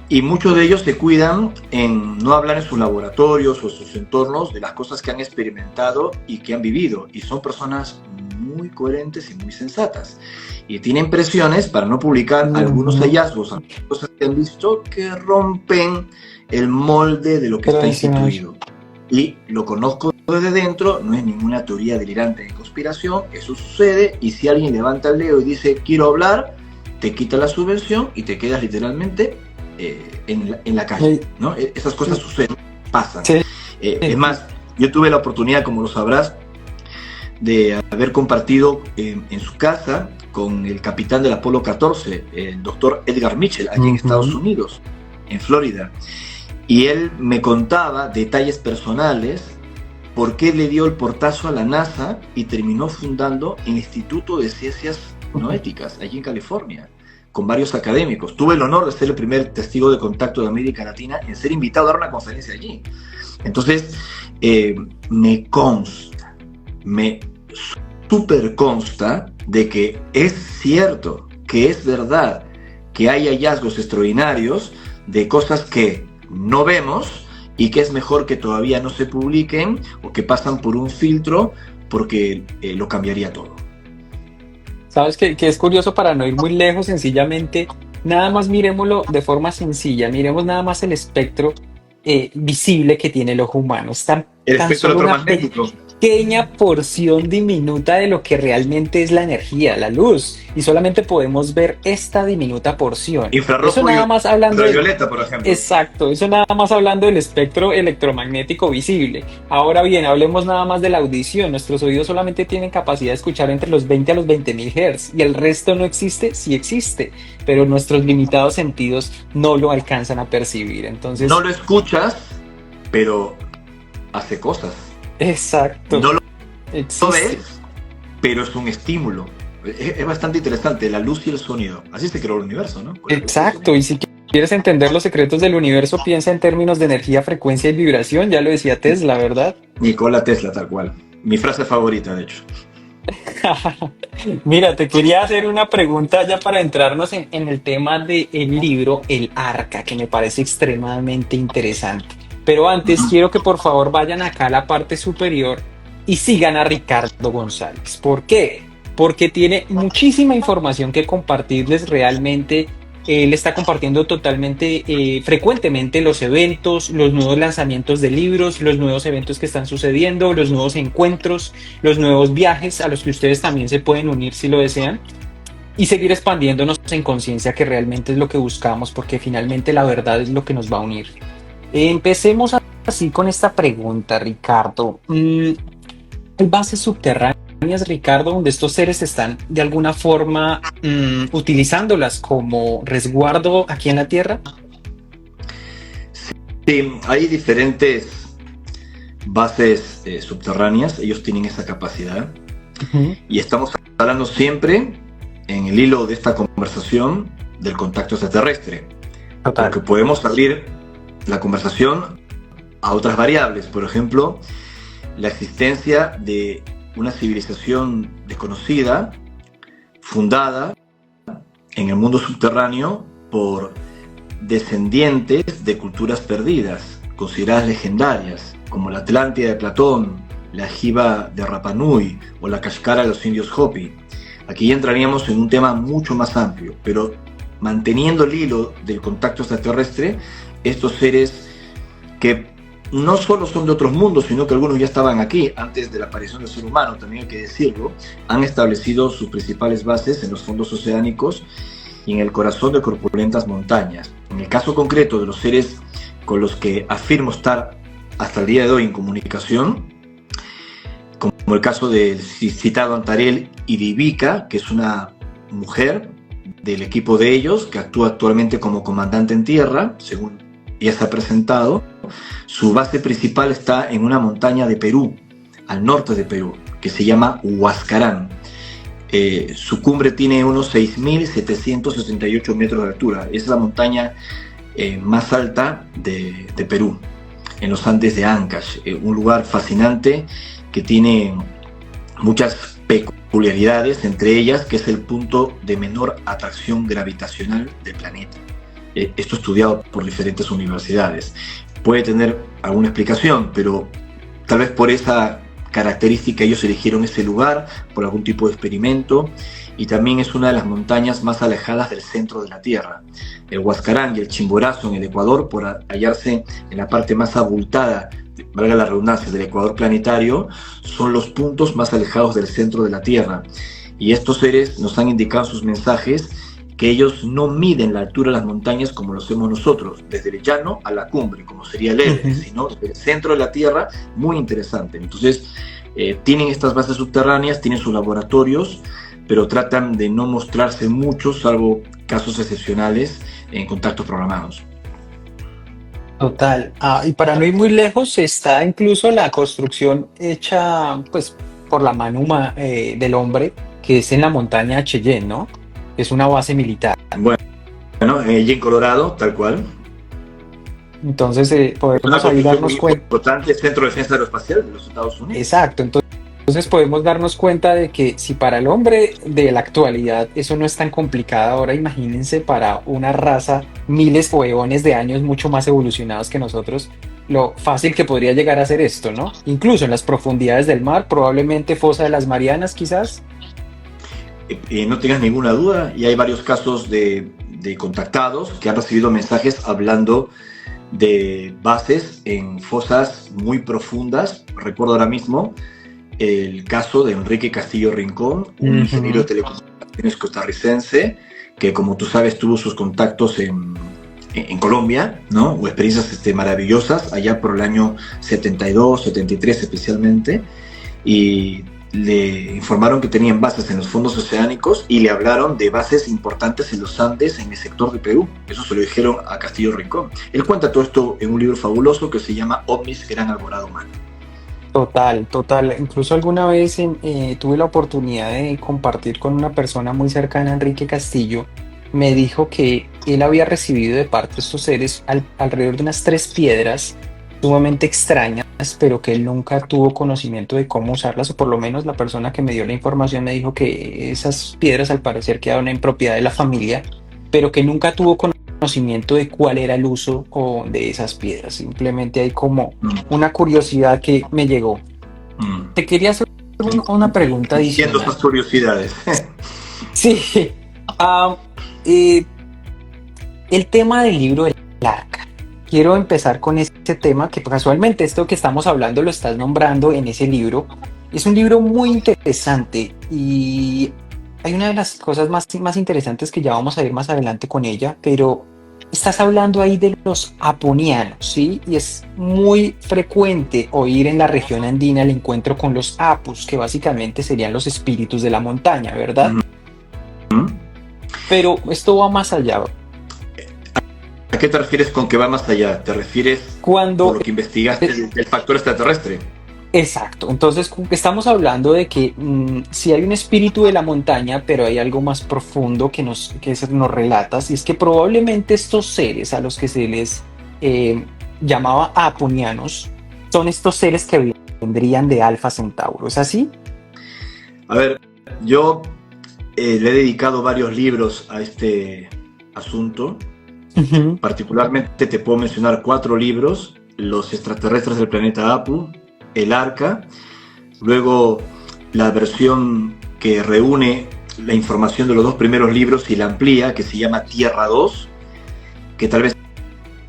Speaker 2: Y muchos de ellos se cuidan en no hablar en sus laboratorios o sus entornos de las cosas que han experimentado y que han vivido. Y son personas muy coherentes y muy sensatas. Y tienen presiones para no publicar algunos hallazgos, cosas que han visto que rompen el molde de lo que está instituido. Y lo conozco desde dentro, no es ninguna teoría delirante de conspiración, eso sucede, y si alguien levanta el dedo y dice quiero hablar, te quita la subvención y te quedas literalmente en la calle, ¿no? Esas cosas suceden, pasan. Es más, yo tuve la oportunidad, como lo sabrás, de haber compartido en su casa con el capitán del Apolo 14, el doctor Edgar Mitchell, allí en Estados Unidos, en Florida. Y él me contaba detalles personales, por qué le dio el portazo a la NASA y terminó fundando el Instituto de Ciencias No Éticas, allí en California, con varios académicos. Tuve el honor de ser el primer testigo de contacto de América Latina en ser invitado a dar una conferencia allí. Entonces, me consta, me súper consta de que es cierto, que es verdad, que hay hallazgos extraordinarios de cosas que no vemos y que es mejor que todavía no se publiquen o que pasan por un filtro porque lo cambiaría todo.
Speaker 1: ¿Sabes qué es curioso? Para no ir muy lejos, sencillamente, nada más miremoslo de forma sencilla, miremos nada más el espectro visible que tiene el ojo humano. Es tan
Speaker 2: espectro
Speaker 1: solo una
Speaker 2: electromagnético.
Speaker 1: Pequeña porción diminuta de lo que realmente es la energía, la luz, y solamente podemos ver esta diminuta porción.
Speaker 2: Infrarrojo
Speaker 1: eso nada más hablando
Speaker 2: ultravioleta, por ejemplo.
Speaker 1: Exacto, eso nada más hablando del espectro electromagnético visible. Ahora bien, hablemos nada más de la audición. Nuestros oídos solamente tienen capacidad de escuchar entre los 20 a los 20.000 Hz, y el resto no existe, sí existe, pero nuestros limitados sentidos no lo alcanzan a percibir. Entonces,
Speaker 2: no lo escuchas, pero hace cosas.
Speaker 1: Exacto.
Speaker 2: No lo ves, pero es un estímulo. Es bastante interesante, la luz y el sonido. Así se creó el universo, ¿no?
Speaker 1: Exacto, y si quieres entender los secretos del universo, piensa en términos de energía, frecuencia y vibración. Ya lo decía Tesla, ¿verdad?
Speaker 2: Nikola Tesla, tal cual. Mi frase favorita, de hecho.
Speaker 1: Mira, te quería hacer una pregunta ya para entrarnos en el tema del libro El Arca, que me parece extremadamente interesante. Pero antes quiero que por favor vayan acá a la parte superior y sigan a Ricardo González. ¿Por qué? Porque tiene muchísima información que compartirles realmente. Él está compartiendo totalmente, frecuentemente los eventos, los nuevos lanzamientos de libros, los nuevos eventos que están sucediendo, los nuevos encuentros, los nuevos viajes a los que ustedes también se pueden unir si lo desean. Y seguir expandiéndonos en conciencia, que realmente es lo que buscamos, porque finalmente la verdad es lo que nos va a unir. Empecemos así con esta pregunta, Ricardo. ¿Hay bases subterráneas, Ricardo, donde estos seres están de alguna forma utilizándolas como resguardo aquí en la Tierra?
Speaker 2: Sí, hay diferentes bases subterráneas, ellos tienen esa capacidad. Y estamos hablando siempre, en el hilo de esta conversación, del contacto extraterrestre. Total. Porque podemos abrir la conversación a otras variables, por ejemplo, la existencia de una civilización desconocida, fundada en el mundo subterráneo por descendientes de culturas perdidas, consideradas legendarias, como la Atlántida de Platón, la Jiva de Rapa Nui o la Kashkara de los indios Hopi. Aquí ya entraríamos en un tema mucho más amplio, pero manteniendo el hilo del contacto extraterrestre, estos seres que no solo son de otros mundos, sino que algunos ya estaban aquí antes de la aparición del ser humano, también hay que decirlo, han establecido sus principales bases en los fondos oceánicos y en el corazón de corpulentas montañas. En el caso concreto de los seres con los que afirmo estar hasta el día de hoy en comunicación, como el caso del citado Antarel Iribica, que es una mujer del equipo de ellos, que actúa actualmente como comandante en tierra, según ya se ha presentado. Su base principal está en una montaña de Perú, al norte de Perú, que se llama Huascarán. Su cumbre tiene unos 6.768 metros de altura. Es la montaña más alta de Perú, en los Andes de Ancash, un lugar fascinante que tiene muchas peculiaridades, entre ellas que es el punto de menor atracción gravitacional del planeta. Esto estudiado por diferentes universidades. Puede tener alguna explicación, pero tal vez por esa característica ellos eligieron ese lugar, por algún tipo de experimento, y también es una de las montañas más alejadas del centro de la Tierra. El Huascarán y el Chimborazo en el Ecuador, por hallarse en la parte más abultada, valga la redundancia, del ecuador planetario, son los puntos más alejados del centro de la Tierra. Y estos seres nos han indicado en sus mensajes que ellos no miden la altura de las montañas como lo hacemos nosotros, desde el llano a la cumbre, como sería el Everest, sino desde el centro de la Tierra. Muy interesante. Entonces, tienen estas bases subterráneas, tienen sus laboratorios, pero tratan de no mostrarse mucho, salvo casos excepcionales, en contactos programados.
Speaker 1: Total. Y para no ir muy lejos, está incluso la construcción hecha pues por la mano del hombre, que es en la montaña Cheyenne, ¿no? Es una base militar.
Speaker 2: Bueno, allí en Colorado, tal cual.
Speaker 1: Entonces podemos ahí darnos cuenta.
Speaker 2: Importante, Centro de Defensa Aeroespacial de los Estados Unidos.
Speaker 1: Exacto. Entonces podemos darnos cuenta de que si para el hombre de la actualidad eso no es tan complicado, ahora imagínense para una raza miles o eones de años mucho más evolucionados que nosotros, lo fácil que podría llegar a ser esto, ¿no? Incluso en las profundidades del mar, probablemente fosa de las Marianas quizás.
Speaker 2: No tengas ninguna duda, y hay varios casos de contactados que han recibido mensajes hablando de bases en fosas muy profundas. Recuerdo ahora mismo el caso de Enrique Castillo Rincón, un ingeniero de telecomunicaciones costarricense que, como tú sabes, tuvo sus contactos en Colombia, ¿no? O experiencias maravillosas allá por el año 72, 73 especialmente, y le informaron que tenían bases en los fondos oceánicos y le hablaron de bases importantes en los Andes, en el sector de Perú. Eso se lo dijeron a Castillo Rincón. Él cuenta todo esto en un libro fabuloso que se llama OVNIs, Gran Alborada Humana.
Speaker 1: Total. Incluso alguna vez tuve la oportunidad de compartir con una persona muy cercana a Enrique Castillo. Me dijo que él había recibido de parte de estos seres alrededor de unas 3 piedras sumamente extrañas, pero que él nunca tuvo conocimiento de cómo usarlas, o por lo menos la persona que me dio la información me dijo que esas piedras al parecer quedaron en propiedad de la familia, pero que nunca tuvo conocimiento de cuál era el uso de esas piedras. Simplemente hay como una curiosidad que me llegó. Te quería hacer una pregunta adicional.
Speaker 2: Diciendo esas curiosidades.
Speaker 1: Sí. El tema del libro del arca. Quiero empezar con ese tema que casualmente esto que estamos hablando lo estás nombrando en ese libro. Es un libro muy interesante y hay una de las cosas más interesantes que ya vamos a ir más adelante con ella, pero estás hablando ahí de los apunianos, ¿sí? Y es muy frecuente oír en la región andina el encuentro con los apus, que básicamente serían los espíritus de la montaña, ¿verdad? Pero esto va más allá.
Speaker 2: ¿A qué te refieres con que va más allá? ¿Te refieres
Speaker 1: cuando
Speaker 2: por lo que investigaste del factor extraterrestre?
Speaker 1: Exacto, entonces estamos hablando de que sí hay un espíritu de la montaña, pero hay algo más profundo que nos relatas, y es que probablemente estos seres a los que se les llamaba apunianos son estos seres que vendrían de Alfa Centauro, ¿es así?
Speaker 2: A ver, yo le he dedicado varios libros a este asunto. Particularmente te puedo mencionar 4 libros: Los extraterrestres del planeta Apu, El Arca, luego la versión que reúne la información de los 2 primeros libros y la amplía, que se llama Tierra 2, que tal vez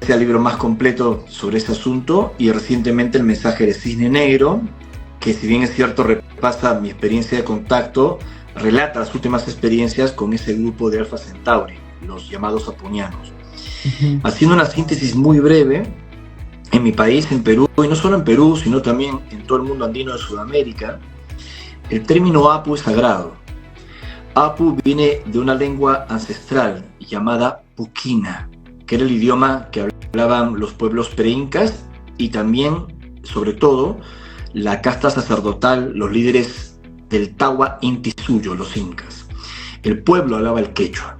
Speaker 2: sea el libro más completo sobre ese asunto, y recientemente El mensaje de Cisne Negro, que, si bien es cierto, repasa mi experiencia de contacto, relata las últimas experiencias con ese grupo de Alfa Centauri, los llamados apunianos. Haciendo una síntesis muy breve, en mi país, en Perú, y no solo en Perú, sino también en todo el mundo andino de Sudamérica, el término Apu es sagrado. Apu viene de una lengua ancestral llamada Puquina, que era el idioma que hablaban los pueblos preincas y también, sobre todo, la casta sacerdotal, los líderes del Tawa Inti Suyo, los incas. El pueblo hablaba el quechua,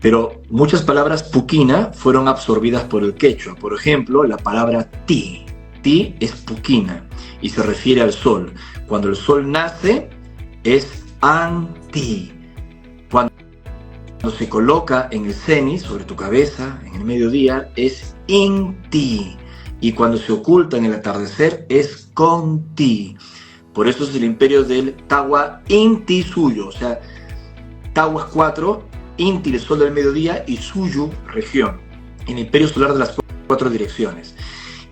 Speaker 2: pero muchas palabras puquina fueron absorbidas por el quechua. Por ejemplo, la palabra ti. Ti es puquina y se refiere al sol. Cuando el sol nace es anti. Cuando se coloca en el cenit, sobre tu cabeza, en el mediodía, es inti. Y cuando se oculta en el atardecer es conti. Por eso es el imperio del Tawa Inti Suyo. O sea, Tawa es 4, Inti el sol del mediodía y Suyu región. El imperio solar de las 4 direcciones.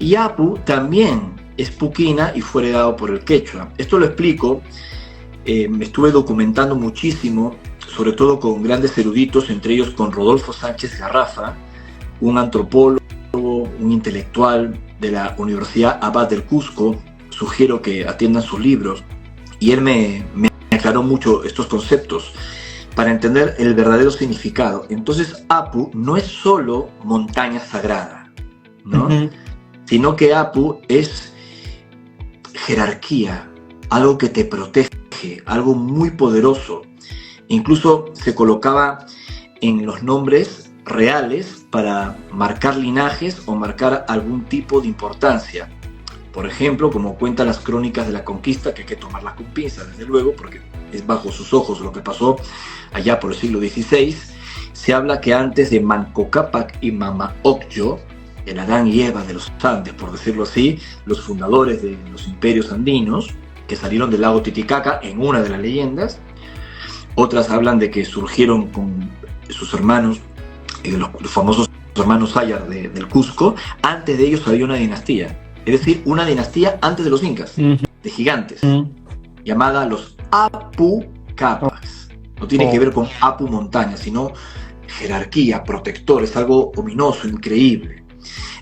Speaker 2: Y Apu también es puquina y fue heredado por el quechua. Esto lo explico, me estuve documentando muchísimo, sobre todo con grandes eruditos, entre ellos con Rodolfo Sánchez Garrafa, un antropólogo, un intelectual de la Universidad Abad del Cusco. Sugiero que atiendan sus libros. Y él me aclaró mucho estos conceptos para entender el verdadero significado. Entonces, Apu no es solo montaña sagrada, ¿no? Sino que Apu es jerarquía, algo que te protege, algo muy poderoso. Incluso se colocaba en los nombres reales para marcar linajes o marcar algún tipo de importancia. Por ejemplo, como cuentan las crónicas de la conquista, que hay que tomarlas con pinzas, desde luego, porque es bajo sus ojos lo que pasó allá por el siglo XVI, se habla que antes de Manco Cápac y Mama Ocllo, el Adán y Eva de los Andes, por decirlo así, los fundadores de los imperios andinos, que salieron del lago Titicaca en una de las leyendas. Otras hablan de que surgieron con sus hermanos, los famosos hermanos Sayar del Cusco. Antes de ellos había una dinastía, es decir, una dinastía antes de los incas, de gigantes, llamada los Apu Capas. No tiene que ver con Apu montaña, sino jerarquía, protectores, algo ominoso, increíble.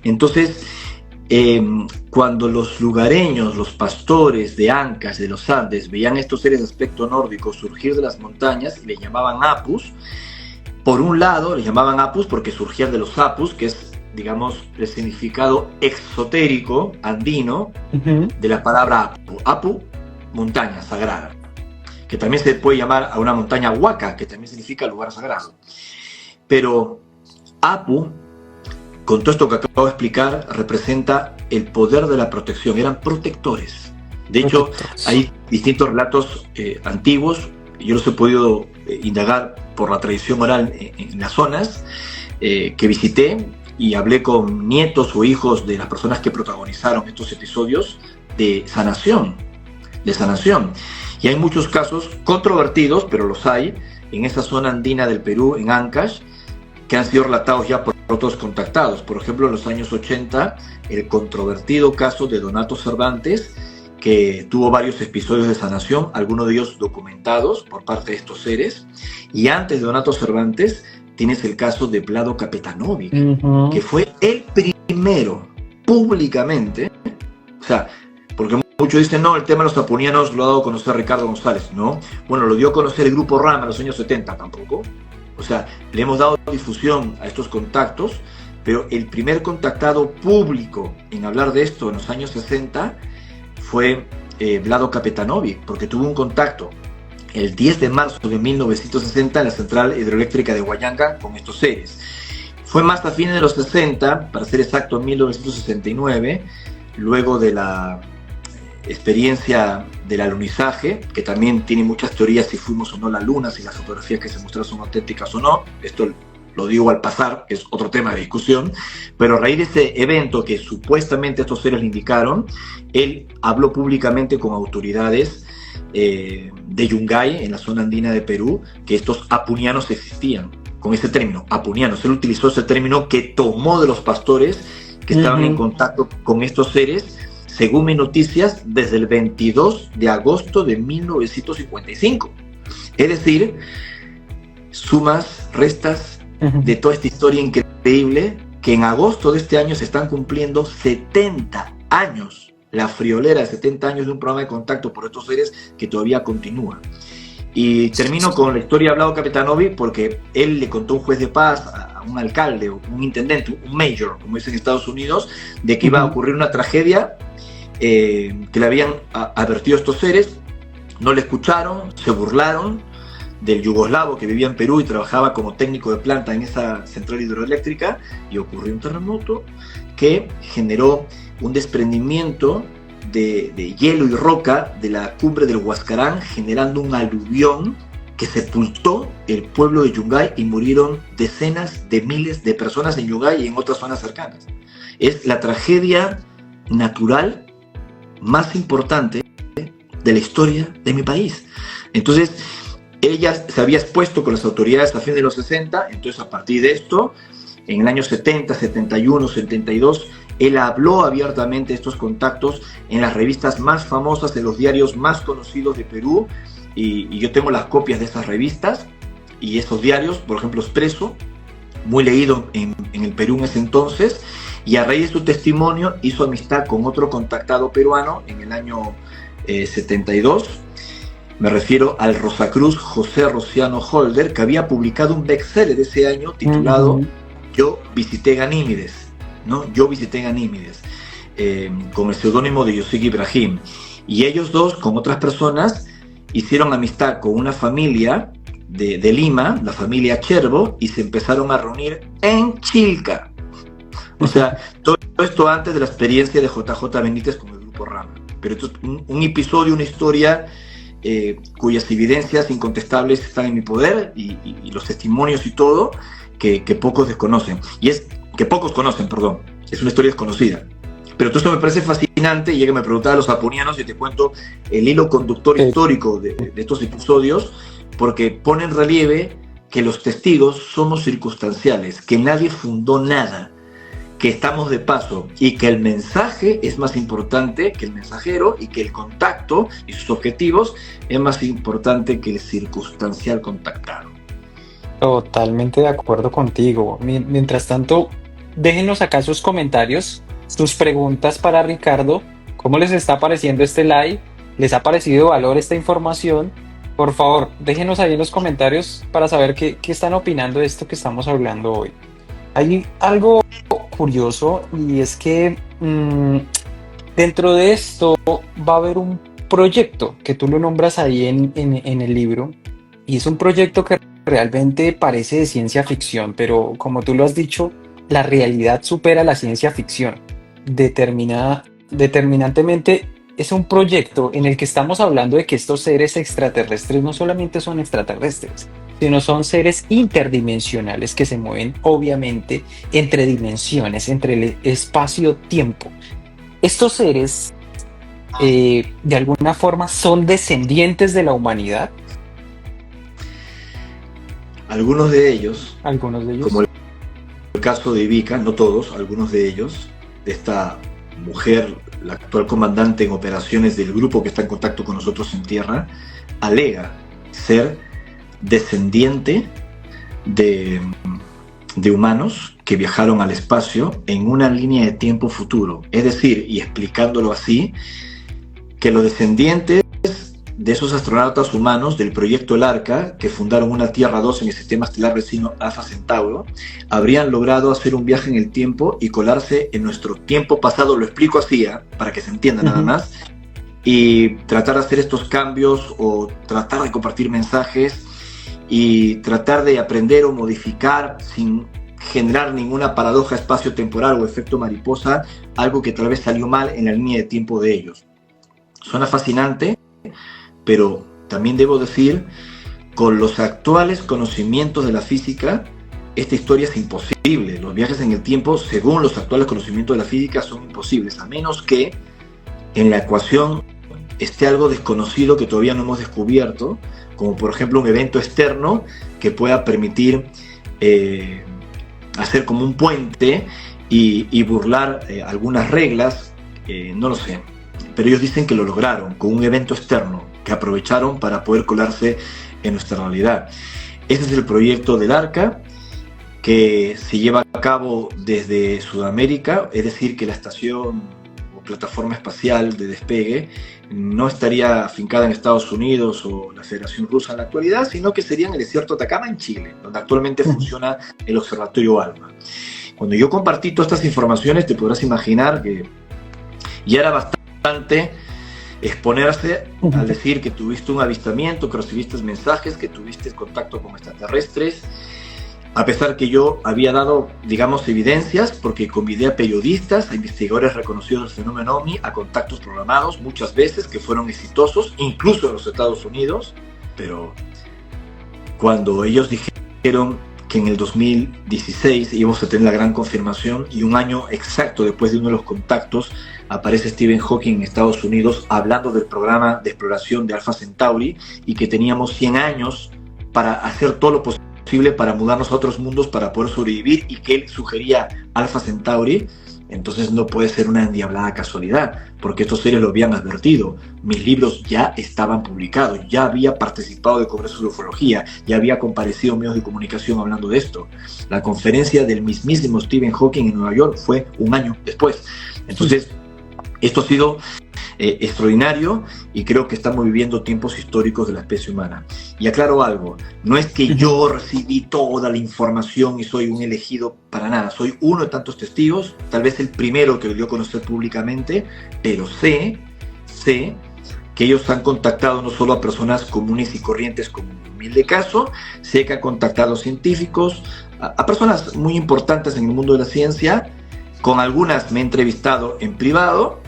Speaker 2: Entonces, cuando los lugareños, los pastores de Ancash, de los Andes, veían estos seres de aspecto nórdico surgir de las montañas y le llamaban Apus, por un lado le llamaban Apus porque surgían de los Apus, que es, digamos, el significado exotérico andino de la palabra Apu. Apu, montaña sagrada, que también se puede llamar a una montaña Huaca, que también significa lugar sagrado. Pero Apu, con todo esto que acabo de explicar, representa el poder de la protección. Eran protectores. De hecho, hay distintos relatos antiguos. Yo los he podido indagar por la tradición oral en las zonas que visité, y hablé con nietos o hijos de las personas que protagonizaron estos episodios de sanación. Y hay muchos casos controvertidos, pero los hay, en esa zona andina del Perú, en Ancash, que han sido relatados ya por otros contactados. Por ejemplo, en los años 80, el controvertido caso de Donato Cervantes, que tuvo varios episodios de sanación, algunos de ellos documentados por parte de estos seres. Y antes de Donato Cervantes, tienes el caso de Vlado Kapetanovic, que fue el primero, públicamente, o sea, porque muchos dicen, no, el tema de los apunianos lo ha dado a conocer Ricardo González, ¿no? Bueno, lo dio a conocer el Grupo Rama en los años 70, tampoco. O sea, le hemos dado difusión a estos contactos, pero el primer contactado público en hablar de esto en los años 60 fue Vlado Kapetanovic, porque tuvo un contacto el 10 de marzo de 1960 en la central hidroeléctrica de Huallanga con estos seres. Fue más a fines de los 60, para ser exacto en 1969, luego de la experiencia del alunizaje, que también tiene muchas teorías si fuimos o no a la luna, si las fotografías que se mostraron son auténticas o no. Esto lo digo al pasar, que es otro tema de discusión, pero a raíz de ese evento que supuestamente estos seres le indicaron, él habló públicamente con autoridades de Yungay, en la zona andina de Perú, que estos apunianos existían, con ese término, apunianos. Él utilizó ese término que tomó de los pastores que estaban en contacto con estos seres, según mis noticias, desde el 22 de agosto de 1955. Es decir, sumas, restas de toda esta historia increíble, que en agosto de este año se están cumpliendo 70 años, la friolera de 70 años de un programa de contacto por estos seres que todavía continúa. Y termino con la historia de Vlado Capetanovic porque él le contó a un juez de paz, a un alcalde, un intendente, un mayor, como dicen en Estados Unidos, de que iba a ocurrir una tragedia, que le habían advertido a estos seres, no le escucharon, se burlaron del yugoslavo que vivía en Perú y trabajaba como técnico de planta en esa central hidroeléctrica, y ocurrió un terremoto que generó un desprendimiento de hielo y roca de la cumbre del Huascarán, generando un aluvión que sepultó el pueblo de Yungay y murieron decenas de miles de personas en Yungay y en otras zonas cercanas. Es la tragedia natural más importante de la historia de mi país. Entonces, ella se había expuesto con las autoridades a fin de los 60, entonces a partir de esto, en el año 70, 71, 72, él habló abiertamente de estos contactos en las revistas más famosas, en los diarios más conocidos de Perú, y yo tengo las copias de esas revistas y esos diarios, por ejemplo Expreso, muy leído en el Perú en ese entonces, y a raíz de su testimonio hizo amistad con otro contactado peruano en el año 72, me refiero al Rosacruz José Rociano Holder, que había publicado un bestseller ese año titulado Yo visité Ganímedes, ¿no? Yo visité Ganímedes, con el seudónimo de Yosik Ibrahim. Y ellos dos, con otras personas, hicieron amistad con una familia de Lima, la familia Cherbo, y se empezaron a reunir en Chilca. O sea, todo esto antes de la experiencia de JJ Benítez con el Grupo Rama. Pero esto es un episodio, una historia cuyas evidencias incontestables están en mi poder, y los testimonios y todo, que pocos desconocen. Y es que pocos conocen, perdón. Es una historia desconocida. Pero todo esto me parece fascinante, y ya que me preguntaba a los apunianos, y te cuento el hilo conductor histórico de estos episodios, porque pone en relieve que los testigos somos circunstanciales, que nadie fundó nada, que estamos de paso, y que el mensaje es más importante que el mensajero, y que el contacto y sus objetivos es más importante que el circunstancial contactado.
Speaker 1: Totalmente de acuerdo contigo. Mientras tanto, déjenos acá sus comentarios, sus preguntas para Ricardo. ¿Cómo les está pareciendo este live? ¿Les ha parecido de valor esta información? Por favor, déjenos ahí en los comentarios para saber qué están opinando de esto que estamos hablando hoy. Hay algo curioso, y es que dentro de esto va a haber un proyecto que tú lo nombras ahí en el libro, y es un proyecto que realmente parece de ciencia ficción, pero como tú lo has dicho, la realidad supera la ciencia ficción. Determinantemente es un proyecto en el que estamos hablando de que estos seres extraterrestres no solamente son extraterrestres, sino son seres interdimensionales que se mueven obviamente entre dimensiones, entre el espacio-tiempo. Estos seres de alguna forma son descendientes de la humanidad.
Speaker 2: Algunos de ellos, como el caso de Ivica, no todos, algunos de ellos, de esta mujer, la actual comandante en operaciones del grupo que está en contacto con nosotros en tierra, alega ser descendiente de humanos que viajaron al espacio en una línea de tiempo futuro. Es decir, y explicándolo así, que los descendientes de esos astronautas humanos del proyecto El Arca, que fundaron una Tierra 2 en el sistema estelar vecino Alfa Centauro, habrían logrado hacer un viaje en el tiempo y colarse en nuestro tiempo pasado. Lo explico así, para que se entienda nada más, y tratar de hacer estos cambios, o tratar de compartir mensajes, y tratar de aprender o modificar sin generar ninguna paradoja espacio-temporal o efecto mariposa, algo que tal vez salió mal en la línea de tiempo de ellos. Suena fascinante, pero también debo decir, con los actuales conocimientos de la física, esta historia es imposible. Los viajes en el tiempo, según los actuales conocimientos de la física, son imposibles, a menos que en la ecuación esté algo desconocido que todavía no hemos descubierto, como por ejemplo un evento externo que pueda permitir hacer como un puente y burlar algunas reglas, no lo sé. Pero ellos dicen que lo lograron con un evento externo que aprovecharon para poder colarse en nuestra realidad. Ese es el proyecto del Arca, que se lleva a cabo desde Sudamérica, es decir, que la estación plataforma espacial de despegue no estaría afincada en Estados Unidos o la Federación Rusa en la actualidad, sino que sería en el desierto de Atacama, en Chile, donde actualmente funciona el Observatorio ALMA. Cuando yo compartí todas estas informaciones, te podrás imaginar que ya era bastante exponerse al decir que tuviste un avistamiento, que recibiste mensajes, que tuviste contacto con extraterrestres, a pesar que yo había dado, digamos, evidencias, porque convidé a periodistas, a investigadores reconocidos del fenómeno OVNI, a contactos programados muchas veces que fueron exitosos, incluso en los Estados Unidos, pero cuando ellos dijeron que en el 2016 íbamos a tener la gran confirmación, y un año exacto después de uno de los contactos aparece Stephen Hawking en Estados Unidos hablando del programa de exploración de Alpha Centauri, y que teníamos 100 años para hacer todo lo posible para mudarnos a otros mundos para poder sobrevivir, y que él sugería Alpha Centauri. Entonces no puede ser una endiablada casualidad, porque estos seres lo habían advertido. Mis libros ya estaban publicados, ya había participado de congresos de ufología, ya había comparecido en medios de comunicación hablando de esto. La conferencia del mismísimo Stephen Hawking en Nueva York fue un año después. Entonces, esto ha sido extraordinario, y creo que estamos viviendo tiempos históricos de la especie humana. Y aclaro algo, no es que yo recibí toda la información y soy un elegido, para nada. Soy uno de tantos testigos, tal vez el primero que lo dio a conocer públicamente, pero sé que ellos han contactado no solo a personas comunes y corrientes como mi humilde caso, sé que han contactado a científicos, a personas muy importantes en el mundo de la ciencia. Con algunas me he entrevistado en privado,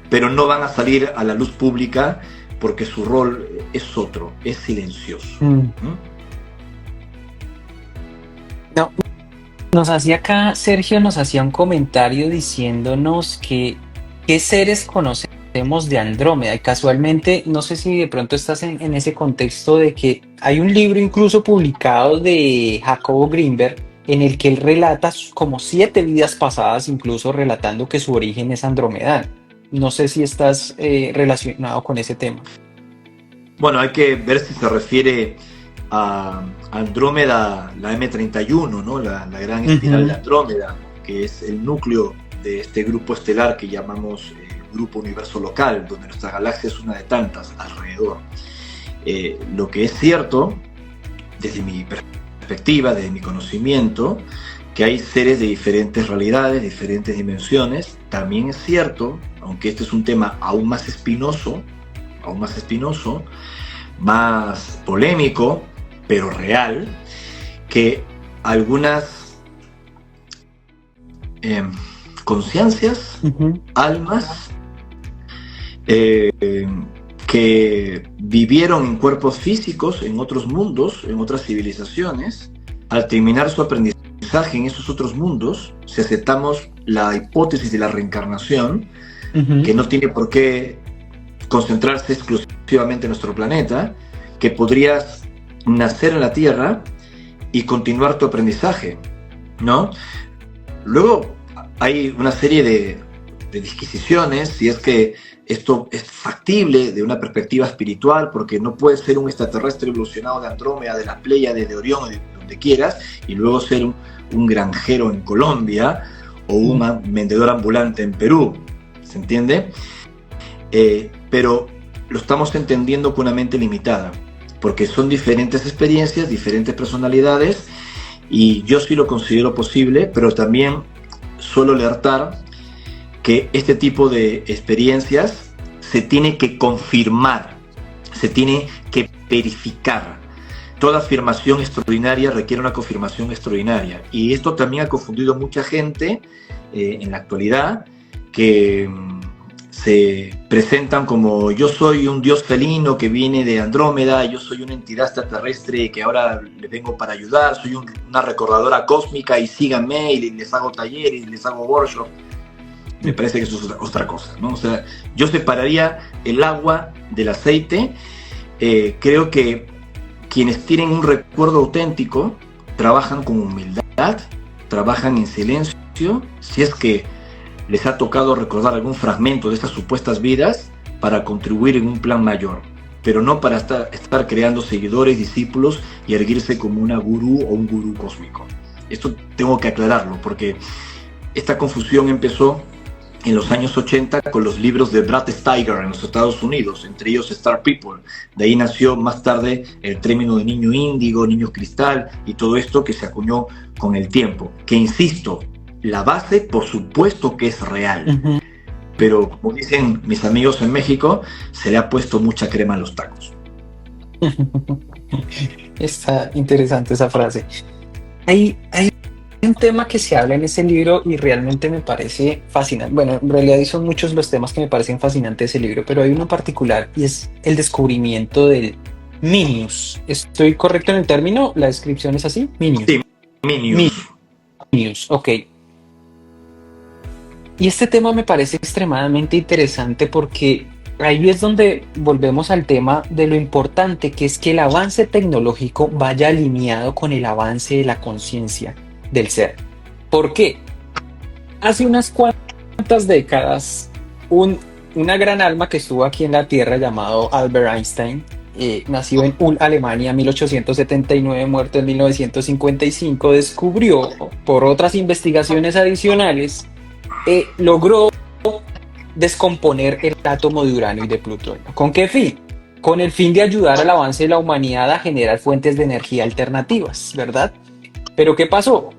Speaker 2: pero no van a salir a la luz pública porque su rol es otro, es silencioso.
Speaker 1: No, Sergio nos hacía un comentario diciéndonos que qué seres conocemos de Andrómeda, y casualmente, no sé si de pronto estás en ese contexto de que hay un libro incluso publicado de Jacobo Grinberg, en el que él relata como 7 vidas pasadas, incluso relatando que su origen es andromedal. No sé si estás relacionado con ese tema.
Speaker 2: Bueno, hay que ver si se refiere a Andrómeda, la M31, ¿no? La gran espiral de Andrómeda, que es el núcleo de este grupo estelar que llamamos Grupo Universo Local, donde nuestra galaxia es una de tantas alrededor. Lo que es cierto, desde mi perspectiva, desde mi conocimiento, que hay seres de diferentes realidades, diferentes dimensiones. También es cierto, aunque este es un tema aún más espinoso, más polémico, pero real, que algunas conciencias, almas, que vivieron en cuerpos físicos, en otros mundos, en otras civilizaciones, al terminar su aprendizaje en esos otros mundos, si aceptamos la hipótesis de la reencarnación, que no tiene por qué concentrarse exclusivamente en nuestro planeta, que podrías nacer en la Tierra y continuar tu aprendizaje, ¿no? Luego hay una serie de disquisiciones si es que esto es factible de una perspectiva espiritual, porque no puedes ser un extraterrestre evolucionado de Andrómeda, de las Pléyades, de Orión, de donde quieras, y luego ser un granjero en Colombia o un vendedor ambulante en Perú, ¿se entiende? Pero lo estamos entendiendo con una mente limitada, porque son diferentes experiencias, diferentes personalidades, y yo sí lo considero posible, pero también suelo alertar que este tipo de experiencias se tiene que confirmar, se tiene que verificar. Toda afirmación extraordinaria requiere una confirmación extraordinaria, y esto también ha confundido a mucha gente en la actualidad, que se presentan como: yo soy un dios felino que viene de Andrómeda, yo soy una entidad extraterrestre que ahora les vengo para ayudar, soy una recordadora cósmica y síganme, y les hago talleres, y les hago workshop. Me parece que eso es otra cosa, ¿no? O sea, yo separaría el agua del aceite. Creo que quienes tienen un recuerdo auténtico trabajan con humildad, trabajan en silencio, si es que les ha tocado recordar algún fragmento de estas supuestas vidas, para contribuir en un plan mayor, pero no para estar creando seguidores, discípulos y erguirse como una gurú o un gurú cósmico. Esto tengo que aclararlo, porque esta confusión empezó en los años 80 con los libros de Brad Steiger en los Estados Unidos, entre ellos Star People. De ahí nació más tarde el término de niño índigo, niño cristal y todo esto que se acuñó con el tiempo. Que insisto, la base por supuesto que es real, pero como dicen mis amigos en México, se le ha puesto mucha crema a los tacos.
Speaker 1: Está interesante esa frase. Hay un tema que se habla en ese libro y realmente me parece fascinante. Bueno, en realidad son muchos los temas que me parecen fascinantes de ese libro, pero hay uno en particular y es el descubrimiento del Minius. ¿Estoy correcto en el término? ¿La descripción es así? Minius.
Speaker 2: Sí, Minius.
Speaker 1: Minius, ok. Y este tema me parece extremadamente interesante porque ahí es donde volvemos al tema de lo importante que es que el avance tecnológico vaya alineado con el avance de la conciencia del ser. ¿Por qué? Hace unas cuantas décadas, una gran alma que estuvo aquí en la Tierra llamado Albert Einstein, nacido en Ulm, Alemania, 1879, muerto en 1955, descubrió, por otras investigaciones adicionales, logró descomponer el átomo de uranio y de plutonio. ¿Con qué fin? Con el fin de ayudar al avance de la humanidad a generar fuentes de energía alternativas, ¿verdad? Pero ¿qué pasó?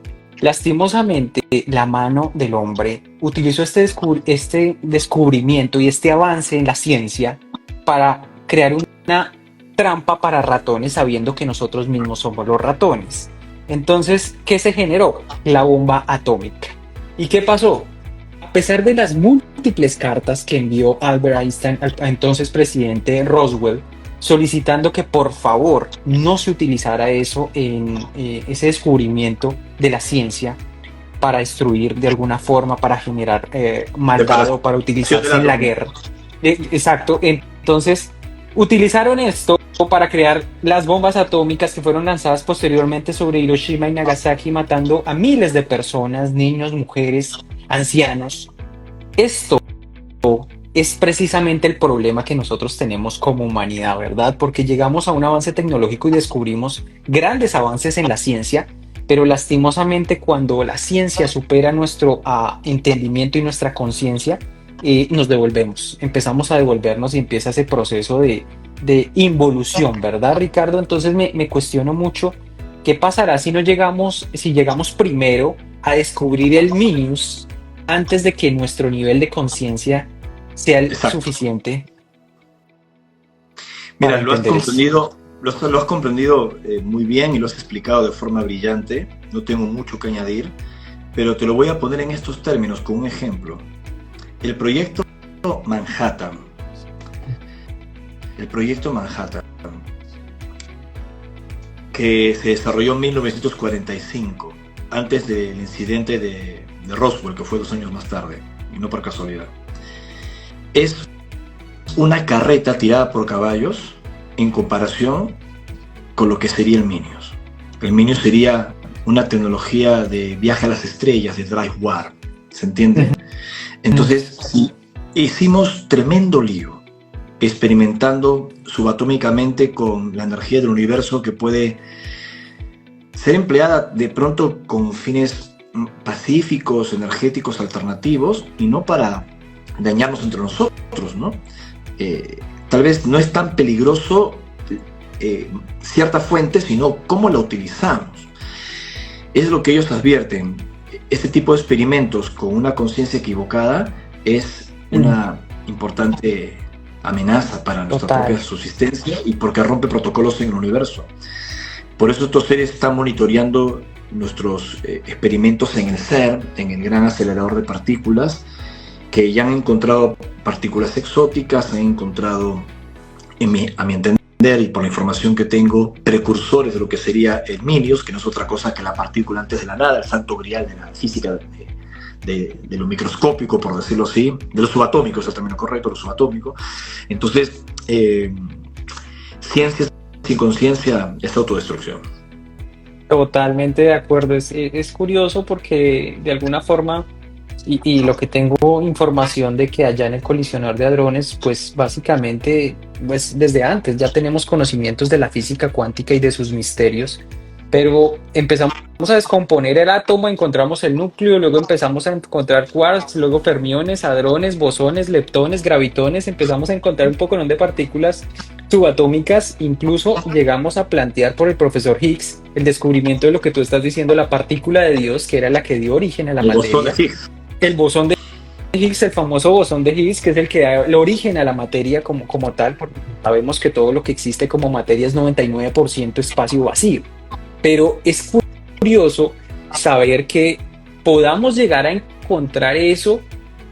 Speaker 1: Lastimosamente, la mano del hombre utilizó este descubrimiento y este avance en la ciencia para crear una trampa para ratones, sabiendo que nosotros mismos somos los ratones. Entonces, ¿qué se generó? La bomba atómica. ¿Y qué pasó? A pesar de las múltiples cartas que envió Albert Einstein al entonces presidente Roosevelt, solicitando que por favor no se utilizara eso en ese descubrimiento de la ciencia para destruir de alguna forma, para generar maldad o para utilizarse en la guerra. Exacto, entonces utilizaron esto para crear las bombas atómicas que fueron lanzadas posteriormente sobre Hiroshima y Nagasaki, matando a miles de personas, niños, mujeres, ancianos. Esto es precisamente el problema que nosotros tenemos como humanidad, ¿verdad? Porque llegamos a un avance tecnológico y descubrimos grandes avances en la ciencia, pero lastimosamente cuando la ciencia supera nuestro entendimiento y nuestra conciencia, nos devolvemos, empezamos a devolvernos y empieza ese proceso de involución, ¿verdad, Ricardo? Entonces me cuestiono mucho qué pasará si llegamos primero a descubrir el Minius antes de que nuestro nivel de conciencia sea el suficiente.
Speaker 2: Mira, lo has comprendido muy bien y lo has explicado de forma brillante. No tengo mucho que añadir, pero te lo voy a poner en estos términos con un ejemplo. El proyecto Manhattan, que se desarrolló en 1945, antes del incidente de Roswell, que fue 2 años más tarde, y no por casualidad. Es una carreta tirada por caballos en comparación con lo que sería el Minius. El Minius sería una tecnología de viaje a las estrellas, de drive warp, ¿se entiende? Entonces, sí, hicimos tremendo lío experimentando subatómicamente con la energía del universo que puede ser empleada de pronto con fines pacíficos, energéticos, alternativos, y no para dañarnos entre nosotros, ¿no? Tal vez no es tan peligroso cierta fuente, sino cómo la utilizamos. Es lo que ellos advierten. Este tipo de experimentos con una conciencia equivocada es una importante amenaza para nuestra propia subsistencia y porque rompe protocolos en el universo. Por eso estos seres están monitoreando nuestros experimentos en el CERN, en el Gran Acelerador de Partículas, que ya han encontrado partículas exóticas, han encontrado, a mi entender y por la información que tengo, precursores de lo que sería el Minius, que no es otra cosa que la partícula antes de la nada, el santo grial de la física de lo microscópico, por decirlo así, de lo subatómico, es el término correcto, lo subatómico. Entonces, ciencia sin conciencia es autodestrucción.
Speaker 1: Totalmente de acuerdo, es curioso porque de alguna forma, y lo que tengo información de que allá en el colisionador de hadrones, pues básicamente, pues desde antes ya tenemos conocimientos de la física cuántica y de sus misterios, pero empezamos a descomponer el átomo, encontramos el núcleo, luego empezamos a encontrar quarks, luego fermiones, hadrones, bosones, leptones, gravitones, empezamos a encontrar un poco de partículas subatómicas, incluso llegamos a plantear por el profesor Higgs el descubrimiento de lo que tú estás diciendo, la partícula de Dios, que era la que dio origen a la materia.
Speaker 2: Bosón de Higgs.
Speaker 1: El bosón de Higgs, el famoso bosón de Higgs, que es el que da el origen a la materia como tal, porque sabemos que todo lo que existe como materia es 99% espacio vacío. Pero es curioso saber que podamos llegar a encontrar eso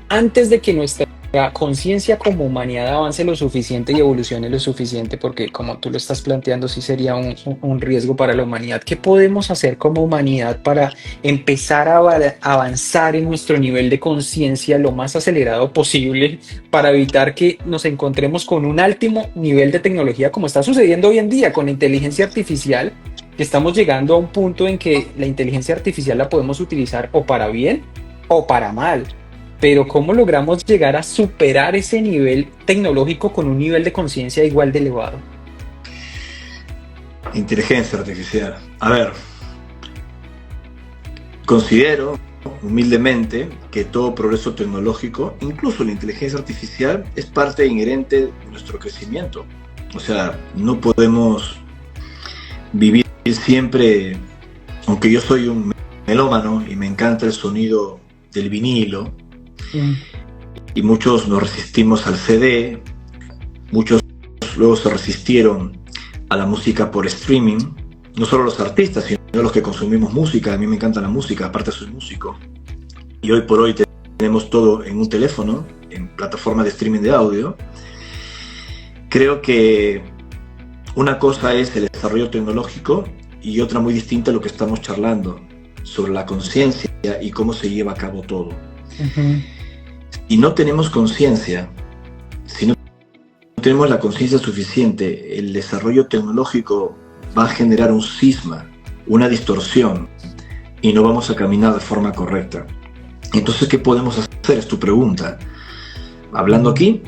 Speaker 1: antes de que nuestra conciencia como humanidad avance lo suficiente y evolucione lo suficiente, porque como tú lo estás planteando, sí sería un riesgo para la humanidad. ¿Qué podemos hacer como humanidad para empezar a avanzar en nuestro nivel de conciencia lo más acelerado posible para evitar que nos encontremos con un último nivel de tecnología como está sucediendo hoy en día con la inteligencia artificial? Que estamos llegando a un punto en que la inteligencia artificial la podemos utilizar o para bien o para mal. Pero ¿cómo logramos llegar a superar ese nivel tecnológico con un nivel de conciencia igual de elevado?
Speaker 2: Inteligencia artificial. A ver, considero humildemente que todo progreso tecnológico, incluso la inteligencia artificial, es parte inherente de nuestro crecimiento. O sea, no podemos vivir siempre, aunque yo soy un melómano y me encanta el sonido del vinilo, y muchos nos resistimos al CD, muchos luego se resistieron a la música por streaming, no solo los artistas, sino los que consumimos música. A mí me encanta la música, aparte soy músico, y hoy por hoy tenemos todo en un teléfono, en plataformas de streaming de audio. Creo que una cosa es el desarrollo tecnológico y otra muy distinta lo que estamos charlando sobre la conciencia y cómo se lleva a cabo todo. Si no tenemos conciencia, si no tenemos la conciencia suficiente, el desarrollo tecnológico va a generar un cisma, una distorsión, y no vamos a caminar de forma correcta. Entonces, ¿qué podemos hacer? Es tu pregunta. Hablando aquí,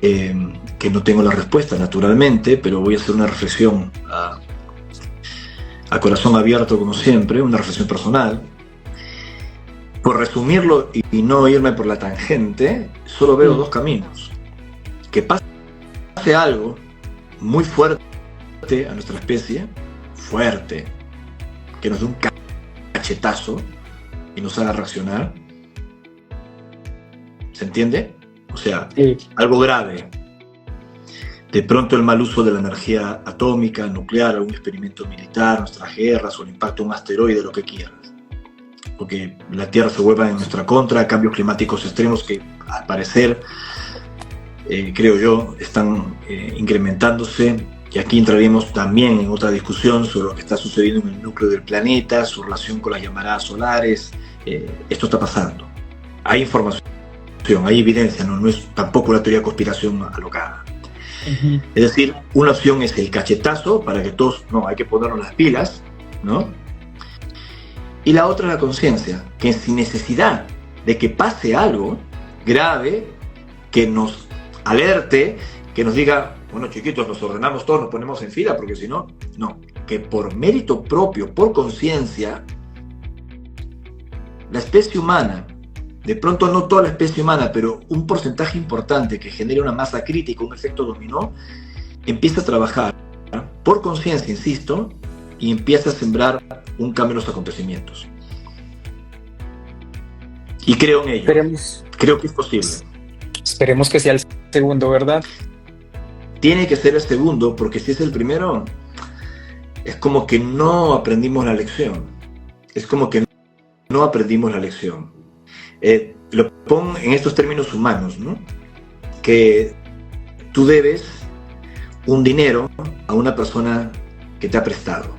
Speaker 2: que no tengo la respuesta naturalmente, pero voy a hacer una reflexión a corazón abierto como siempre, una reflexión personal. Por resumirlo y no irme por la tangente, solo veo dos caminos. Que pase algo muy fuerte a nuestra especie, fuerte, que nos dé un cachetazo y nos haga reaccionar. ¿Se entiende? O sea, algo grave. De pronto el mal uso de la energía atómica, nuclear, algún experimento militar, nuestras guerras o el impacto de un asteroide, lo que quieras. Porque la Tierra se vuelva en nuestra contra, cambios climáticos extremos que al parecer, creo yo, están incrementándose. Y aquí entraríamos también en otra discusión sobre lo que está sucediendo en el núcleo del planeta, su relación con las llamaradas solares. Esto está pasando. Hay información, hay evidencia, no es tampoco una teoría de conspiración alocada. Es decir, una opción es el cachetazo para que todos, no, hay que ponernos las pilas, ¿no? Y la otra es la conciencia, que sin necesidad de que pase algo grave, que nos alerte, que nos diga, bueno, chiquitos, nos ordenamos todos, nos ponemos en fila, porque si no, no. Que por mérito propio, por conciencia, la especie humana, de pronto no toda la especie humana, pero un porcentaje importante que genere una masa crítica, un efecto dominó, empieza a trabajar por conciencia, insisto, y empieza a sembrar un cambio en los acontecimientos. Y creo en ello. Creo que es posible.
Speaker 1: Esperemos que sea el segundo, ¿verdad?
Speaker 2: Tiene que ser el segundo, porque si es el primero, es como que no aprendimos la lección. Es como que no aprendimos la lección. Lo pongo en estos términos humanos, ¿no? Que tú debes un dinero a una persona que te ha prestado.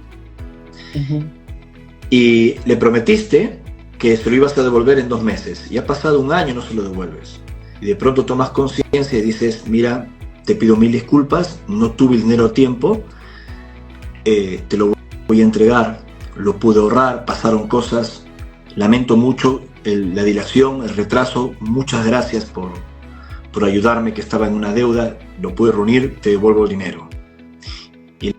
Speaker 2: Y le prometiste que se lo ibas a devolver en 2 meses. Y ha pasado 1 año y no se lo devuelves. Y de pronto tomas conciencia y dices, mira, te pido 1000 disculpas, no tuve el dinero a tiempo, te lo voy a entregar, lo pude ahorrar, pasaron cosas, lamento mucho la dilación, el retraso, muchas gracias por ayudarme, que estaba en una deuda, lo pude reunir, te devuelvo el dinero. Y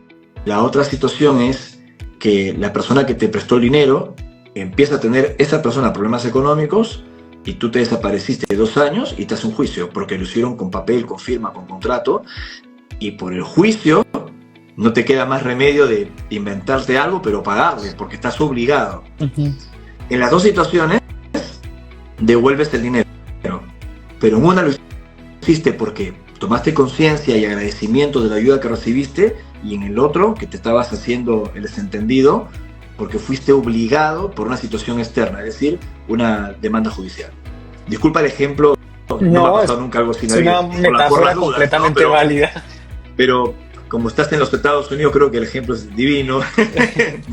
Speaker 2: la otra situación es que la persona que te prestó el dinero empieza a tener esa persona problemas económicos y tú te desapareciste 2 años y te hace un juicio, porque lo hicieron con papel, con firma, con contrato, y por el juicio no te queda más remedio de inventarte algo, pero pagarle, porque estás obligado. En las 2 situaciones, devuelves el dinero, pero en una lo hiciste porque tomaste conciencia y agradecimiento de la ayuda que recibiste, y en el otro, que te estabas haciendo el desentendido, porque fuiste obligado por una situación externa, es decir, una demanda judicial. Disculpa el ejemplo, no me ha pasado nunca algo así.
Speaker 3: Es una metáfora completamente válida.
Speaker 2: Pero como estás en los Estados Unidos, creo que el ejemplo es divino.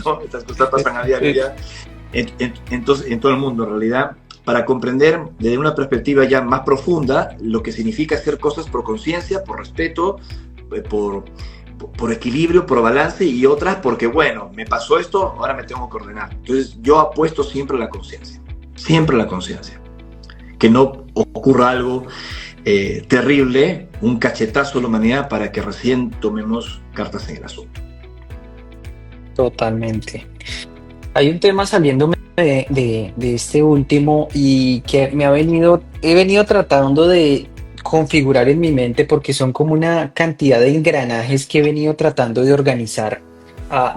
Speaker 2: ¿No? Estas cosas pasan a diario ya. Entonces, en todo el mundo, en realidad, para comprender desde una perspectiva ya más profunda lo que significa hacer cosas por conciencia, por respeto, por equilibrio, por balance, y otras porque, bueno, me pasó esto, ahora me tengo que ordenar. Entonces yo apuesto siempre a la conciencia, que no ocurra algo terrible, un cachetazo a la humanidad para que recién tomemos cartas en el asunto.
Speaker 3: Totalmente. Hay un tema saliéndome de este último y que he venido tratando de configurar en mi mente, porque son como una cantidad de engranajes que he venido tratando de organizar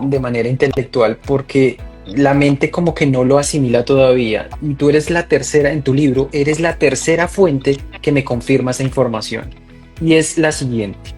Speaker 3: de manera intelectual, porque la mente como que no lo asimila todavía. Y tú eres la tercera, en tu libro, eres la tercera fuente que me confirma esa información. Y es la siguiente: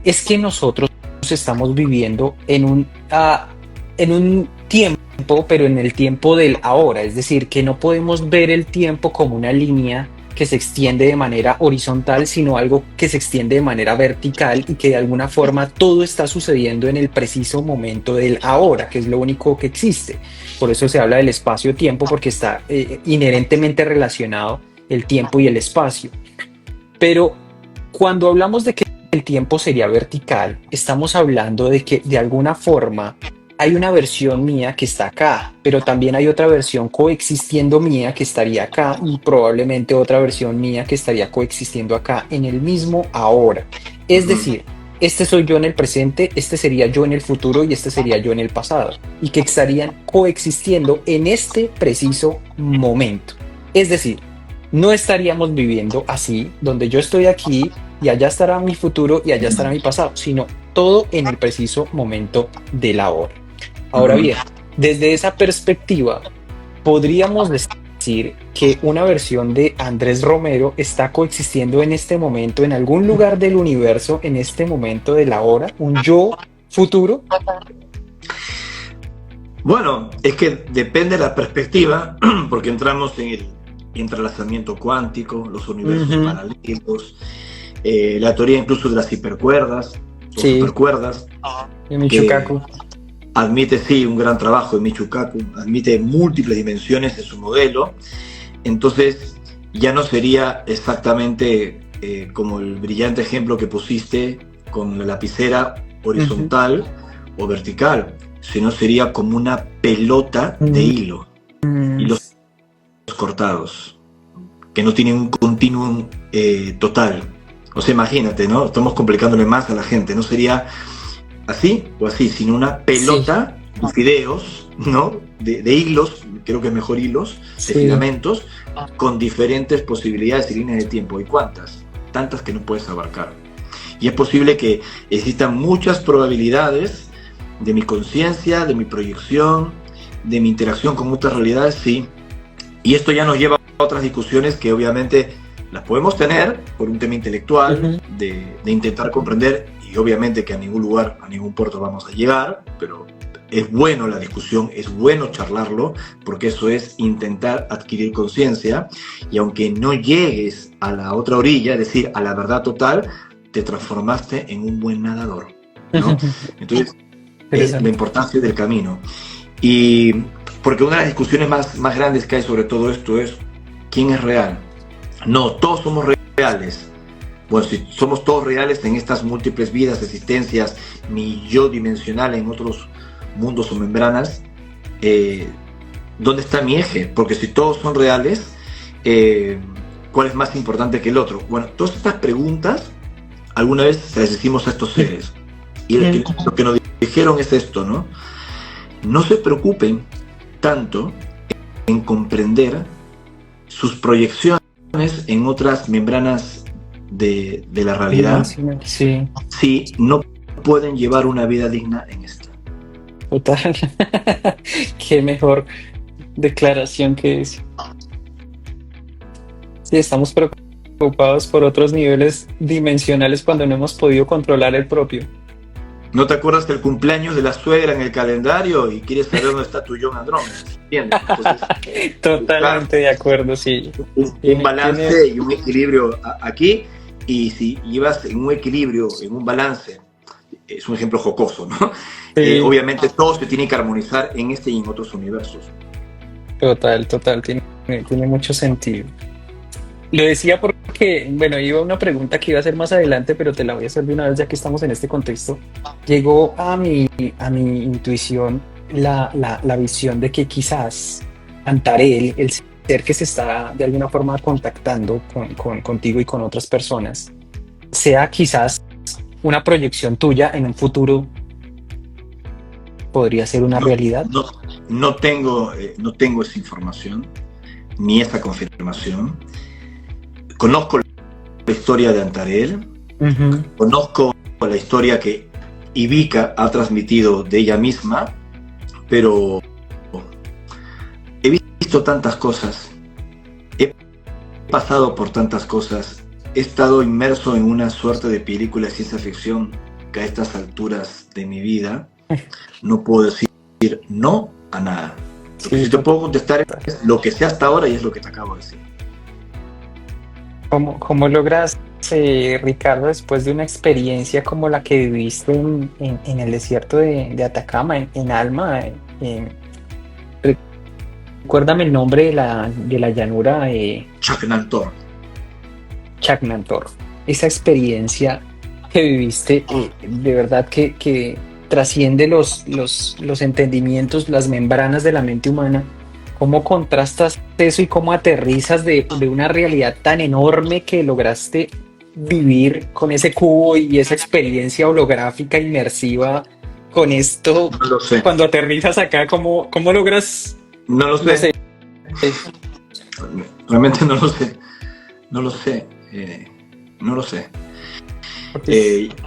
Speaker 3: es que nosotros estamos viviendo en un tiempo, pero en el tiempo del ahora. Es decir, que no podemos ver el tiempo como una línea que se extiende de manera horizontal, sino algo que se extiende de manera vertical, y que de alguna forma todo está sucediendo en el preciso momento del ahora, que es lo único que existe. Por eso se habla del espacio-tiempo, porque está inherentemente relacionado el tiempo y el espacio. Pero cuando hablamos de que el tiempo sería vertical, estamos hablando de que de alguna forma hay una versión mía que está acá, pero también hay otra versión coexistiendo mía que estaría acá, y probablemente otra versión mía que estaría coexistiendo acá en el mismo ahora. Es decir, este soy yo en el presente, este sería yo en el futuro y este sería yo en el pasado, y que estarían coexistiendo en este preciso momento. Es decir, no estaríamos viviendo así, donde yo estoy aquí y allá estará mi futuro y allá estará mi pasado, sino todo en el preciso momento del ahora. Ahora bien, desde esa perspectiva, podríamos decir que una versión de Andrés Romero está coexistiendo en este momento, en algún lugar del universo, en este momento del ahora, un yo futuro.
Speaker 2: Bueno, es que depende de la perspectiva, porque entramos en el entrelazamiento cuántico, los universos paralelos, la teoría incluso de las hipercuerdas, o supercuerdas.
Speaker 3: De Michio-Kaku.
Speaker 2: Admite, sí, un gran trabajo de Michio Kaku, admite múltiples dimensiones en su modelo. Entonces ya no sería exactamente como el brillante ejemplo que pusiste con la lapicera horizontal o vertical, sino sería como una pelota de hilo, hilos cortados, que no tienen un continuum total. O sea, imagínate, ¿no? Estamos complicándole más a la gente. No sería así o así, sino una pelota de fideos, ¿no? De hilos, creo que es mejor hilos, de filamentos, con diferentes posibilidades y líneas de tiempo. ¿Y cuántas? Tantas que no puedes abarcar. Y es posible que existan muchas probabilidades de mi conciencia, de mi proyección, de mi interacción con muchas realidades, sí. Y esto ya nos lleva a otras discusiones que obviamente las podemos tener por un tema intelectual, de intentar comprender. Y obviamente que a ningún lugar, a ningún puerto vamos a llegar, pero es bueno la discusión, es bueno charlarlo, porque eso es intentar adquirir conciencia, y aunque no llegues a la otra orilla, es decir, a la verdad total, te transformaste en un buen nadador, ¿no? Entonces, es la importancia del camino. Y porque una de las discusiones más grandes que hay sobre todo esto es, ¿quién es real? No, todos somos reales. Bueno, si somos todos reales en estas múltiples vidas, existencias, mi yo dimensional en otros mundos o membranas, ¿dónde está mi eje? Porque si todos son reales, ¿cuál es más importante que el otro? Bueno, todas estas preguntas alguna vez se las hicimos a estos seres. Y lo que nos dijeron es esto, ¿no? no se preocupen tanto en comprender sus proyecciones en otras membranas de la realidad,
Speaker 3: Sí,
Speaker 2: si no pueden llevar una vida digna en esta.
Speaker 3: total. Qué mejor declaración que es. Sí, estamos preocupados por otros niveles dimensionales cuando no hemos podido controlar el propio.
Speaker 2: ¿No te acuerdas del cumpleaños de la suegra en el calendario y quieres saber dónde está tu John Andrómeda? ¿Entiendes? Entonces,
Speaker 3: Totalmente de acuerdo, sí.
Speaker 2: un balance y un equilibrio aquí, y si llevas en un equilibrio, en un balance, es un ejemplo jocoso, ¿no?
Speaker 3: Sí.
Speaker 2: Obviamente todo se tiene que armonizar en este y en otros universos.
Speaker 3: Total, tiene mucho sentido. Lo decía porque, bueno, iba una pregunta que iba a hacer más adelante, pero te la voy a hacer de una vez ya que estamos en este contexto. Llegó a mi intuición la visión de que quizás Antarel, el ser que se está de alguna forma contactando contigo y con otras personas, sea quizás una proyección tuya en un futuro, podría ser una realidad.
Speaker 2: No tengo esa información, ni esa confirmación. Conozco la historia de Antarel, conozco la historia que Ivica ha transmitido de ella misma, pero he visto tantas cosas, he pasado por tantas cosas, he estado inmerso en una suerte de película de ciencia ficción que a estas alturas de mi vida no puedo decir no a nada. Lo que sí te puedo contestar es lo que sé hasta ahora y es lo que te acabo de decir.
Speaker 3: ¿Cómo logras, Ricardo, después de una experiencia como la que viviste en el desierto de Atacama, en Alma? Recuérdame el nombre de la llanura.
Speaker 2: Chaknantor.
Speaker 3: Chaknantor. Esa experiencia que viviste, de verdad que trasciende los entendimientos, las membranas de la mente humana. ¿Cómo contrastas eso y cómo aterrizas de una realidad tan enorme que lograste vivir con ese cubo y esa experiencia holográfica inmersiva con esto?
Speaker 2: No lo sé.
Speaker 3: Cuando aterrizas acá, ¿cómo logras?
Speaker 2: No lo sé.
Speaker 3: No sé.
Speaker 2: Realmente no lo sé. No lo sé. No lo sé.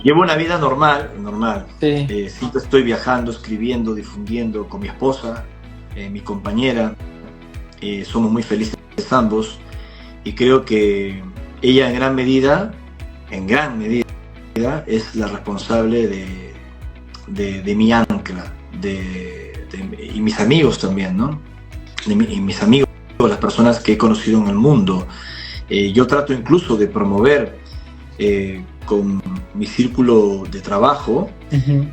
Speaker 2: Llevo una vida normal.
Speaker 3: Sí.
Speaker 2: Siempre estoy viajando, escribiendo, difundiendo con mi esposa, mi compañera. Somos muy felices ambos y creo que ella en gran medida es la responsable de mi ancla, y mis amigos también, ¿no? Y mis amigos, las personas que he conocido en el mundo. Yo trato incluso de promover con mi círculo de trabajo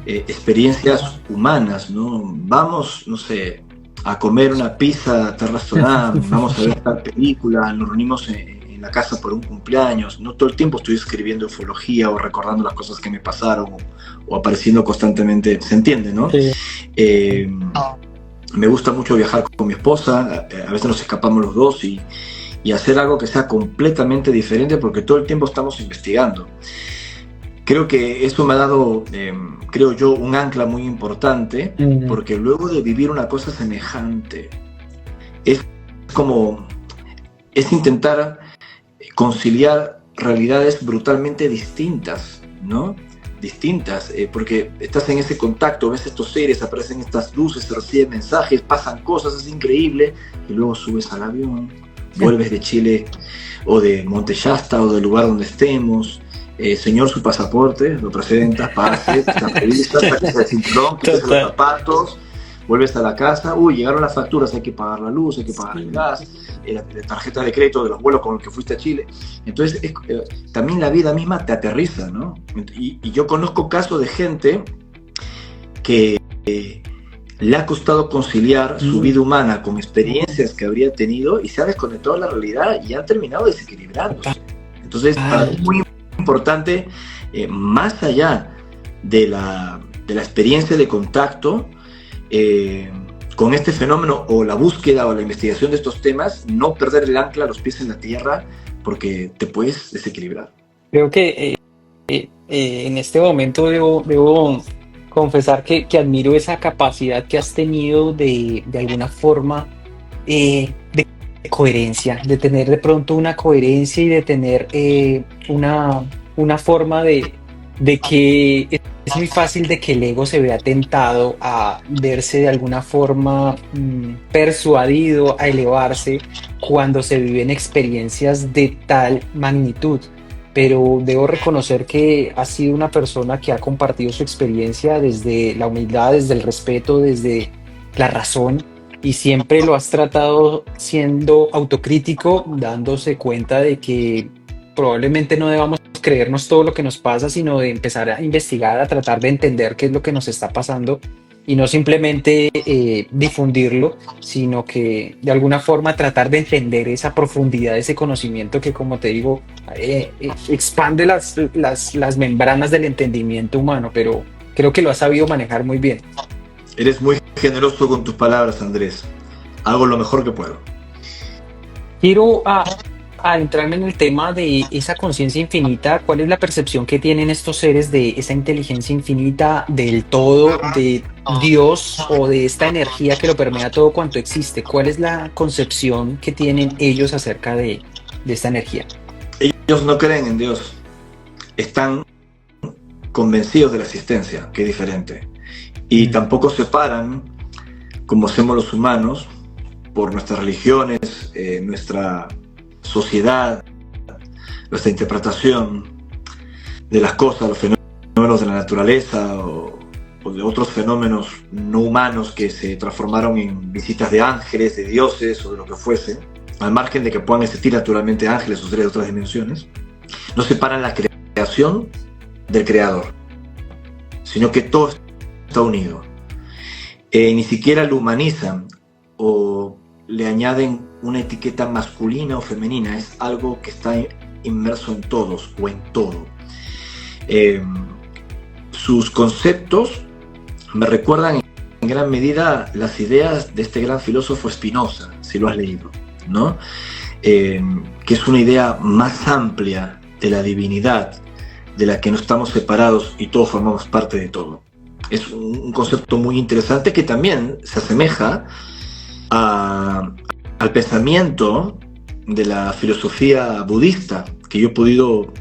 Speaker 2: experiencias humanas, ¿no? Vamos, no sé, a comer una pizza a tal restaurante, vamos a ver tal película, nos reunimos en la casa por un cumpleaños. No todo el tiempo estoy escribiendo ufología o recordando las cosas que me pasaron o apareciendo constantemente, ¿se entiende, no?
Speaker 3: Sí.
Speaker 2: Me gusta mucho viajar con mi esposa, a veces nos escapamos los dos y hacer algo que sea completamente diferente porque todo el tiempo estamos investigando. Creo que eso me ha dado, creo yo, un ancla muy importante, porque luego de vivir una cosa semejante, es intentar conciliar realidades brutalmente distintas, ¿no? Porque estás en ese contacto, ves estos seres, aparecen estas luces, se reciben mensajes, pasan cosas, es increíble, y luego subes al avión, vuelves de Chile o de Monte Shasta o del lugar donde estemos. Señor, su pasaporte, lo presentas, pase, te revisas, sacas el cinturón, quitas los zapatos, vuelves a la casa, llegaron las facturas, hay que pagar la luz, hay que pagar el gas, la tarjeta de crédito de los vuelos con los que fuiste a Chile. Entonces, también la vida misma te aterriza, ¿no? Y yo conozco casos de gente que le ha costado conciliar su vida humana con experiencias que habría tenido y se ha desconectado de la realidad y han terminado desequilibrándose. Entonces, para mí es muy importante, más allá de la experiencia de contacto con este fenómeno o la búsqueda o la investigación de estos temas, no perder el ancla, los pies en la tierra, porque te puedes desequilibrar.
Speaker 3: Creo que en este momento debo confesar que admiro esa capacidad que has tenido de alguna forma de coherencia, de tener de pronto una coherencia y de tener una forma de que es muy fácil de que el ego se vea tentado a verse de alguna forma persuadido a elevarse cuando se viven experiencias de tal magnitud. Pero debo reconocer que has sido una persona que ha compartido su experiencia desde la humildad, desde el respeto, desde la razón y siempre lo has tratado siendo autocrítico, dándose cuenta de que probablemente no debamos creernos todo lo que nos pasa, sino de empezar a investigar, a tratar de entender qué es lo que nos está pasando y no simplemente difundirlo, sino que de alguna forma tratar de entender esa profundidad, ese conocimiento que, como te digo, expande las membranas del entendimiento humano, pero creo que lo has sabido manejar muy bien.
Speaker 2: Eres muy generoso con tus palabras, Andrés. Hago lo mejor que puedo.
Speaker 3: Quiero adentrarme en el tema de esa conciencia infinita. ¿Cuál es la percepción que tienen estos seres de esa inteligencia infinita, del todo, de Dios o de esta energía que lo permea todo cuanto existe? ¿Cuál es la concepción que tienen ellos acerca de esta energía?
Speaker 2: Ellos no creen en Dios. Están convencidos de la existencia, que es diferente. Y tampoco separan, como hacemos los humanos, por nuestras religiones, nuestra sociedad, nuestra interpretación de las cosas, los fenómenos de la naturaleza o de otros fenómenos no humanos que se transformaron en visitas de ángeles, de dioses o de lo que fuese, al margen de que puedan existir naturalmente ángeles o seres de otras dimensiones. No separan la creación del creador, sino que todo está unido. Ni siquiera lo humanizan o le añaden una etiqueta masculina o femenina. Es algo que está inmerso en todos o en todo. Sus conceptos me recuerdan en gran medida las ideas de este gran filósofo Spinoza, si lo has leído, ¿no? Que es una idea más amplia de la divinidad, de la que no estamos separados y todos formamos parte de todo. Es un concepto muy interesante que también se asemeja al pensamiento de la filosofía budista que yo he podido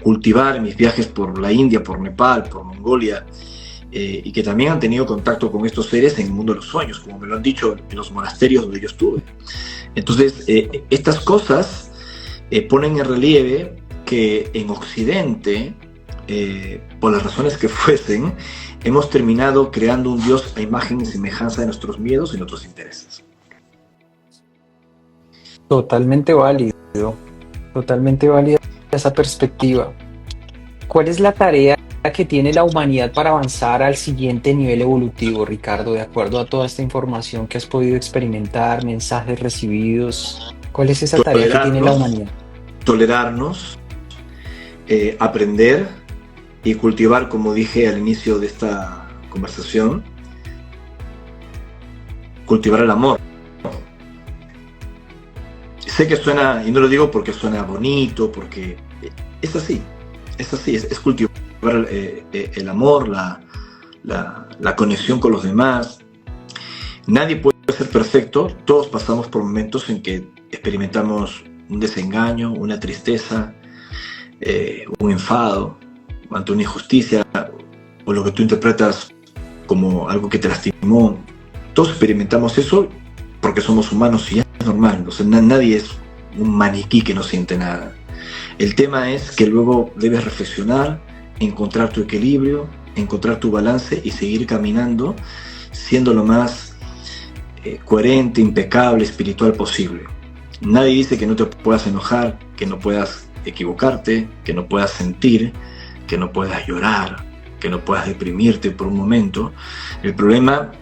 Speaker 2: cultivar en mis viajes por la India, por Nepal, por Mongolia, y que también han tenido contacto con estos seres en el mundo de los sueños, como me lo han dicho en los monasterios donde yo estuve. Entonces, estas cosas ponen en relieve que en Occidente, por las razones que fuesen, hemos terminado creando un Dios a imagen y semejanza de nuestros miedos y nuestros intereses.
Speaker 3: Totalmente válida esa perspectiva. ¿Cuál es la tarea que tiene la humanidad para avanzar al siguiente nivel evolutivo, Ricardo, de acuerdo a toda esta información que has podido experimentar, mensajes recibidos? ¿Cuál es esa tarea que tiene la humanidad?
Speaker 2: Tolerarnos, aprender y cultivar, como dije al inicio de esta conversación, cultivar el amor. Sé que suena, y no lo digo porque suena bonito, porque es así, es cultivar el amor, la conexión con los demás. Nadie puede ser perfecto, todos pasamos por momentos en que experimentamos un desengaño, una tristeza, un enfado ante una injusticia o lo que tú interpretas como algo que te lastimó. Todos experimentamos eso porque somos humanos y es normal. O sea, nadie es un maniquí que no siente nada. El tema es que luego debes reflexionar, encontrar tu equilibrio, encontrar tu balance y seguir caminando siendo lo más coherente, impecable, espiritual posible. Nadie dice que no te puedas enojar, que no puedas equivocarte, que no puedas sentir, que no puedas llorar, que no puedas deprimirte por un momento. El problema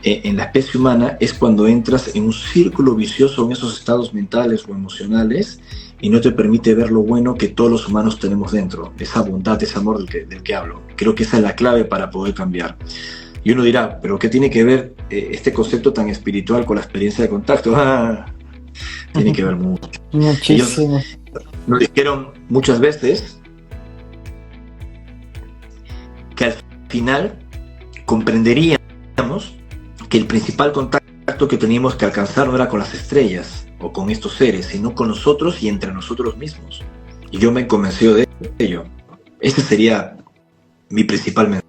Speaker 2: en la especie humana es cuando entras en un círculo vicioso en esos estados mentales o emocionales y no te permite ver lo bueno que todos los humanos tenemos dentro, esa bondad, ese amor del que hablo. Creo que esa es la clave para poder cambiar. Y uno dirá, ¿pero qué tiene que ver este concepto tan espiritual con la experiencia de contacto? Tiene que ver mucho.
Speaker 3: Muchísimo.
Speaker 2: Ellos nos dijeron muchas veces que al final comprenderíamos que el principal contacto que teníamos que alcanzar no era con las estrellas o con estos seres, sino con nosotros y entre nosotros mismos. Y yo me he convencido de ello. Ese sería mi principal mensaje.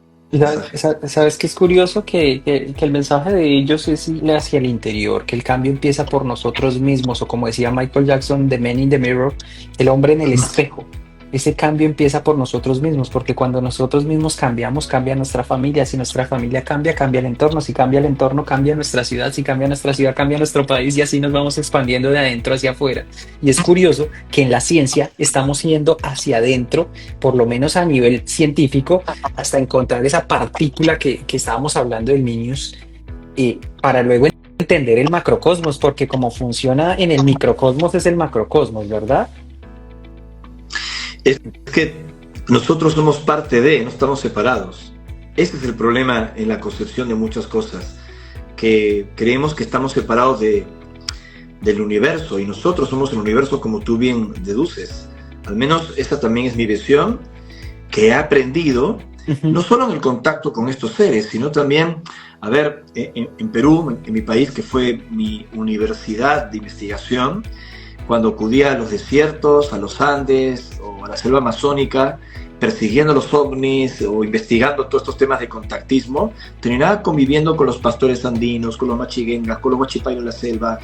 Speaker 3: ¿Sabes qué es curioso? Que el mensaje de ellos es ir hacia el interior, que el cambio empieza por nosotros mismos, o como decía Michael Jackson, The Man in the Mirror, el hombre en el espejo. Ese cambio empieza por nosotros mismos, porque cuando nosotros mismos cambiamos, cambia nuestra familia. Si nuestra familia cambia, cambia el entorno. Si cambia el entorno, cambia nuestra ciudad. Si cambia nuestra ciudad, cambia nuestro país, y así nos vamos expandiendo de adentro hacia afuera. Y es curioso que en la ciencia estamos yendo hacia adentro, por lo menos a nivel científico, hasta encontrar esa partícula que estábamos hablando del Minius, para luego entender el macrocosmos, porque como funciona en el microcosmos es el macrocosmos, ¿verdad?
Speaker 2: Es que nosotros somos parte de, no estamos separados. Ese es el problema en la concepción de muchas cosas, que creemos que estamos separados del universo, y nosotros somos el universo, como tú bien deduces. Al menos esa también es mi visión, que he aprendido, no solo en el contacto con estos seres, sino también, a ver, en Perú, en mi país, que fue mi universidad de investigación, cuando acudía a los desiertos, a los Andes o a la selva amazónica, persiguiendo los ovnis o investigando todos estos temas de contactismo, terminaba conviviendo con los pastores andinos, con los machiguengas, con los huachipayos de la selva,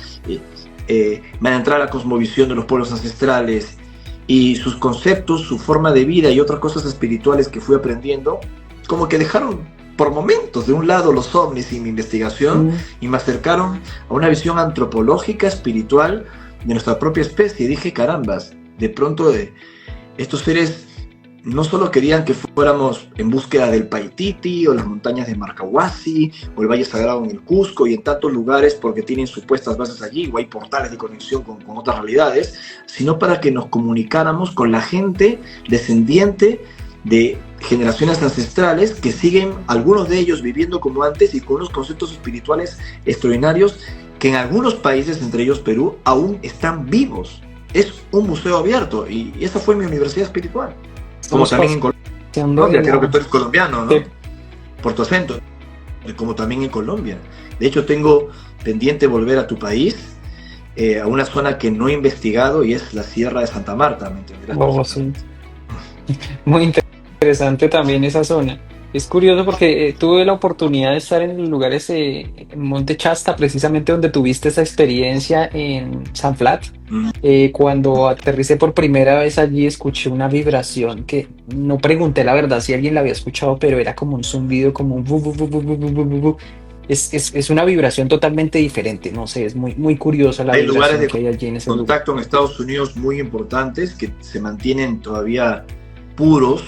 Speaker 2: me adentraba a la cosmovisión de los pueblos ancestrales, y sus conceptos, su forma de vida y otras cosas espirituales que fui aprendiendo, como que dejaron por momentos de un lado los ovnis y mi investigación, y me acercaron a una visión antropológica, espiritual, de nuestra propia especie. Y dije, carambas, de pronto estos seres no solo querían que fuéramos en búsqueda del Paititi o las montañas de Marcahuasi o el Valle Sagrado en el Cusco y en tantos lugares porque tienen supuestas bases allí o hay portales de conexión con otras realidades, sino para que nos comunicáramos con la gente descendiente de generaciones ancestrales que siguen, algunos de ellos viviendo como antes y con unos conceptos espirituales extraordinarios que en algunos países, entre ellos Perú, aún están vivos. Es un museo abierto y esa fue mi universidad espiritual. Como también en Colombia, creo que tú eres colombiano, ¿no? Sí. Por tu acento. Como también en Colombia. De hecho, tengo pendiente volver a tu país, a una zona que no he investigado, y es la Sierra de Santa Marta, ¿me entenderás?
Speaker 3: Oh, sí. Muy interesante también esa zona. Es curioso porque tuve la oportunidad de estar en lugares en Monte Chasta, precisamente donde tuviste esa experiencia en San Flat. Cuando aterricé por primera vez allí, escuché una vibración que no pregunté la verdad si alguien la había escuchado, pero era como un zumbido, como un bu, bu, bu, bu, bu, bu, bu, bu. Es una vibración totalmente diferente, no sé, es muy, muy curiosa la vibración
Speaker 2: lugares de
Speaker 3: que hay allí en ese lugar.
Speaker 2: Contacto en Estados Unidos muy importantes que se mantienen todavía puros,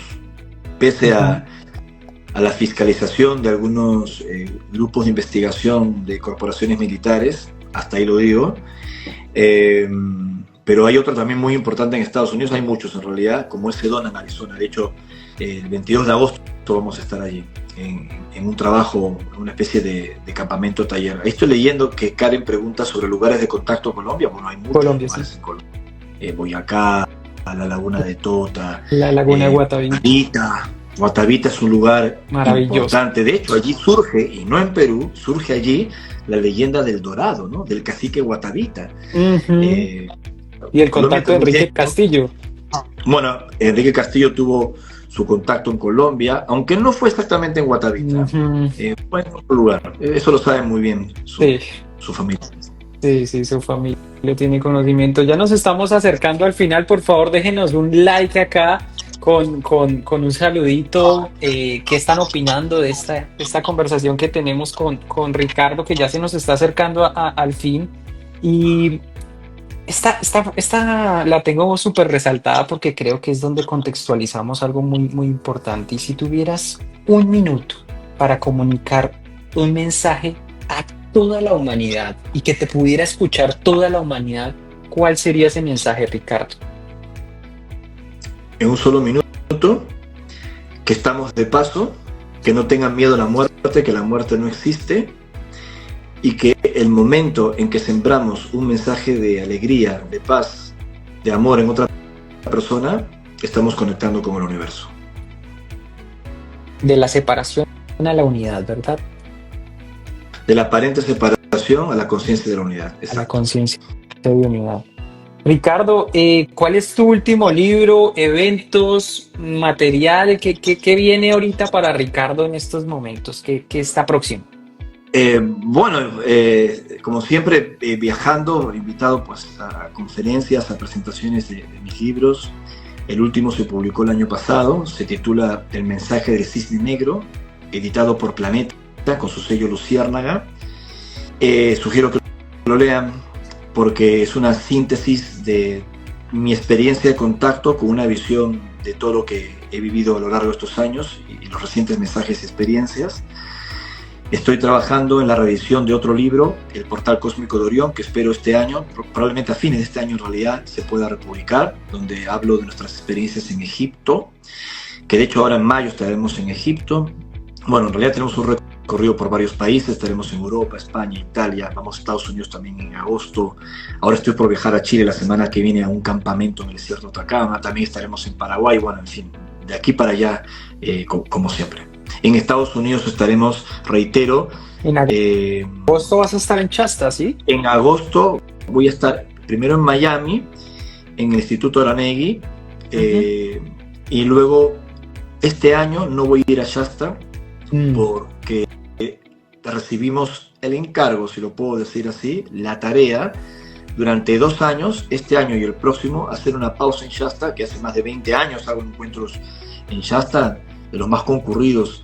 Speaker 2: pese a la fiscalización de algunos grupos de investigación de corporaciones militares, hasta ahí lo digo, pero hay otro también muy importante en Estados Unidos, hay muchos en realidad, como es Sedona en Arizona. De hecho, el 22 de agosto vamos a estar allí, en un trabajo, una especie de campamento taller. Ahí estoy leyendo que Karen pregunta sobre lugares de contacto en Colombia. Bueno, hay muchos lugares sí. En Colombia. Boyacá, la laguna de Tota,
Speaker 3: la laguna de Guatavita.
Speaker 2: Guatavita es un lugar importante. De hecho, allí surge, y no en Perú, surge allí la leyenda del Dorado, ¿no? Del cacique Guatavita.
Speaker 3: Y el contacto de Enrique Castillo.
Speaker 2: Bueno, Enrique Castillo tuvo su contacto en Colombia, aunque no fue exactamente en Guatavita. Fue en otro lugar. Eso lo sabe muy bien su familia.
Speaker 3: Sí, su familia tiene conocimiento. Ya nos estamos acercando al final. Por favor, déjenos un like acá con un saludito. ¿Qué están opinando de esta conversación que tenemos con Ricardo, que ya se nos está acercando al fin? Y esta la tengo súper resaltada porque creo que es donde contextualizamos algo muy, muy importante. Y si tuvieras un minuto para comunicar un mensaje a toda la humanidad y que te pudiera escuchar toda la humanidad, ¿cuál sería ese mensaje, Ricardo?
Speaker 2: En un solo minuto, que estamos de paso, que no tengan miedo a la muerte, que la muerte no existe, y que el momento en que sembramos un mensaje de alegría, de paz, de amor en otra persona, estamos conectando con el universo.
Speaker 3: De la separación a la unidad, ¿verdad?
Speaker 2: De la aparente separación a la conciencia de la unidad.
Speaker 3: A la
Speaker 2: Exacto.
Speaker 3: conciencia de unidad. Ricardo, ¿cuál es tu último libro, eventos, material? ¿Qué viene ahorita para Ricardo en estos momentos? ¿Qué está próximo?
Speaker 2: Como siempre, viajando, invitado pues, a conferencias, a presentaciones de mis libros. El último se publicó el año pasado, se titula El mensaje del cisne negro, editado por Planeta, con su sello Luciérnaga. Sugiero que lo lean porque es una síntesis de mi experiencia de contacto con una visión de todo lo que he vivido a lo largo de estos años y los recientes mensajes y experiencias. Estoy trabajando en la reedición de otro libro, El Portal Cósmico de Orión, que espero este año, probablemente a fines de este año en realidad, se pueda republicar, donde hablo de nuestras experiencias en Egipto, que de hecho ahora en mayo estaremos en Egipto. Bueno, en realidad tenemos un recorrido por varios países, estaremos en Europa, España, Italia, vamos a Estados Unidos también en agosto. Ahora estoy por viajar a Chile la semana que viene a un campamento en el desierto de Atacama, también estaremos en Paraguay, bueno, en fin, de aquí para allá, como siempre. En Estados Unidos estaremos, reitero,
Speaker 3: En agosto vas a estar en Shasta, ¿sí?
Speaker 2: en agosto voy a estar primero en Miami, en el Instituto Aranegui, y luego este año no voy a ir a Shasta porque recibimos el encargo, si lo puedo decir así, la tarea, durante 2 años, este año y el próximo, hacer una pausa en Shasta, que hace más de 20 años hago encuentros en Shasta, de los más concurridos,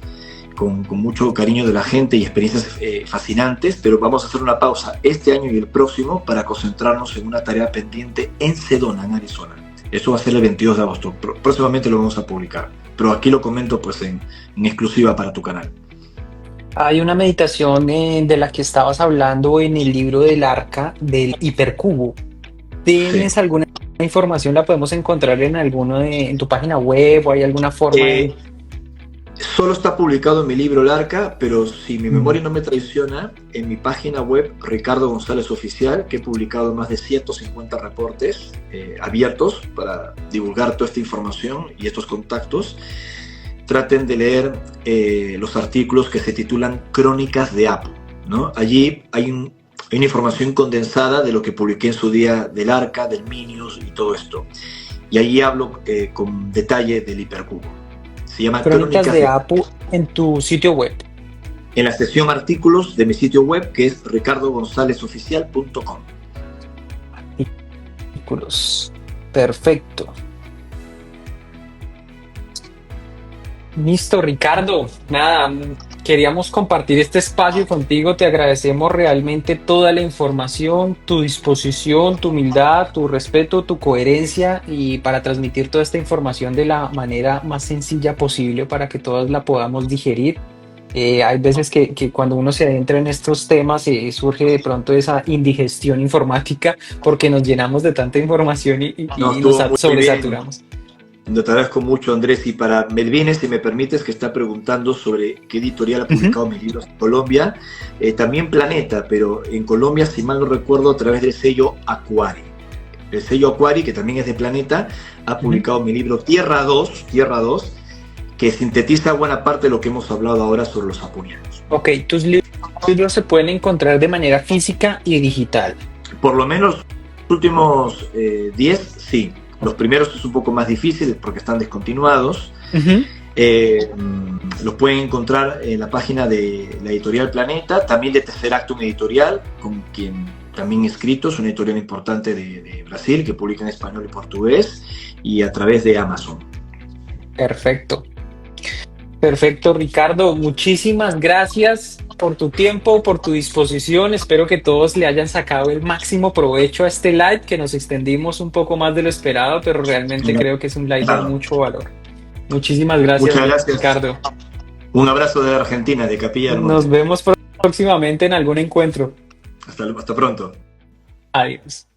Speaker 2: con mucho cariño de la gente y experiencias fascinantes, pero vamos a hacer una pausa este año y el próximo para concentrarnos en una tarea pendiente en Sedona, en Arizona. Eso va a ser el 22 de agosto. Próximamente lo vamos a publicar, pero aquí lo comento pues en exclusiva para tu canal.
Speaker 3: Hay una meditación de la que estabas hablando en el libro del Arca del Hipercubo. ¿Tienes alguna información? ¿La podemos encontrar en tu página web o hay alguna forma de...?
Speaker 2: Solo está publicado en mi libro El Arca, pero si mi memoria no me traiciona, en mi página web Ricardo González Oficial, que he publicado más de 150 reportes abiertos para divulgar toda esta información y estos contactos. Traten de leer los artículos que se titulan Crónicas de Apu, ¿no? Allí hay una información condensada de lo que publiqué en su día del Arca, del Minius y todo esto. Y allí hablo con detalle del Hipercubo. Se llama
Speaker 3: Crónicas de Apu en tu sitio web.
Speaker 2: En la sección artículos de mi sitio web, que es ricardogonzalezoficial.com.
Speaker 3: Artículos. Perfecto. Listo, Ricardo. Nada, queríamos compartir este espacio contigo. Te agradecemos realmente toda la información, tu disposición, tu humildad, tu respeto, tu coherencia y para transmitir toda esta información de la manera más sencilla posible para que todos la podamos digerir. Hay veces que cuando uno se adentra en estos temas surge de pronto esa indigestión informática porque nos llenamos de tanta información y nos sobresaturamos.
Speaker 2: Te agradezco mucho, Andrés, y para Melvines, si me permites, que está preguntando sobre qué editorial ha publicado mis libros en Colombia, también Planeta, pero en Colombia, si mal no recuerdo, a través del sello Acuari. El sello Acuari, que también es de Planeta, ha publicado mi libro Tierra 2, que sintetiza buena parte de lo que hemos hablado ahora sobre los apunianos.
Speaker 3: Ok, tus libros se pueden encontrar de manera física y digital.
Speaker 2: Por lo menos los últimos 10, sí. Los primeros es un poco más difícil porque están descontinuados. Los pueden encontrar en la página de la editorial Planeta, también de Tercer Acto Editorial, con quien también he escrito, es una editorial importante de Brasil que publica en español y portugués, y a través de Amazon.
Speaker 3: Perfecto. Perfecto, Ricardo. Muchísimas gracias por tu tiempo, por tu disposición. Espero que todos le hayan sacado el máximo provecho a este live, que nos extendimos un poco más de lo esperado, pero realmente creo que es un live de mucho valor. Muchísimas gracias,
Speaker 2: muchas gracias,
Speaker 3: Ricardo.
Speaker 2: Un abrazo de Argentina, de Capilla del Monte.
Speaker 3: Nos vemos próximamente en algún encuentro.
Speaker 2: Hasta pronto.
Speaker 3: Adiós.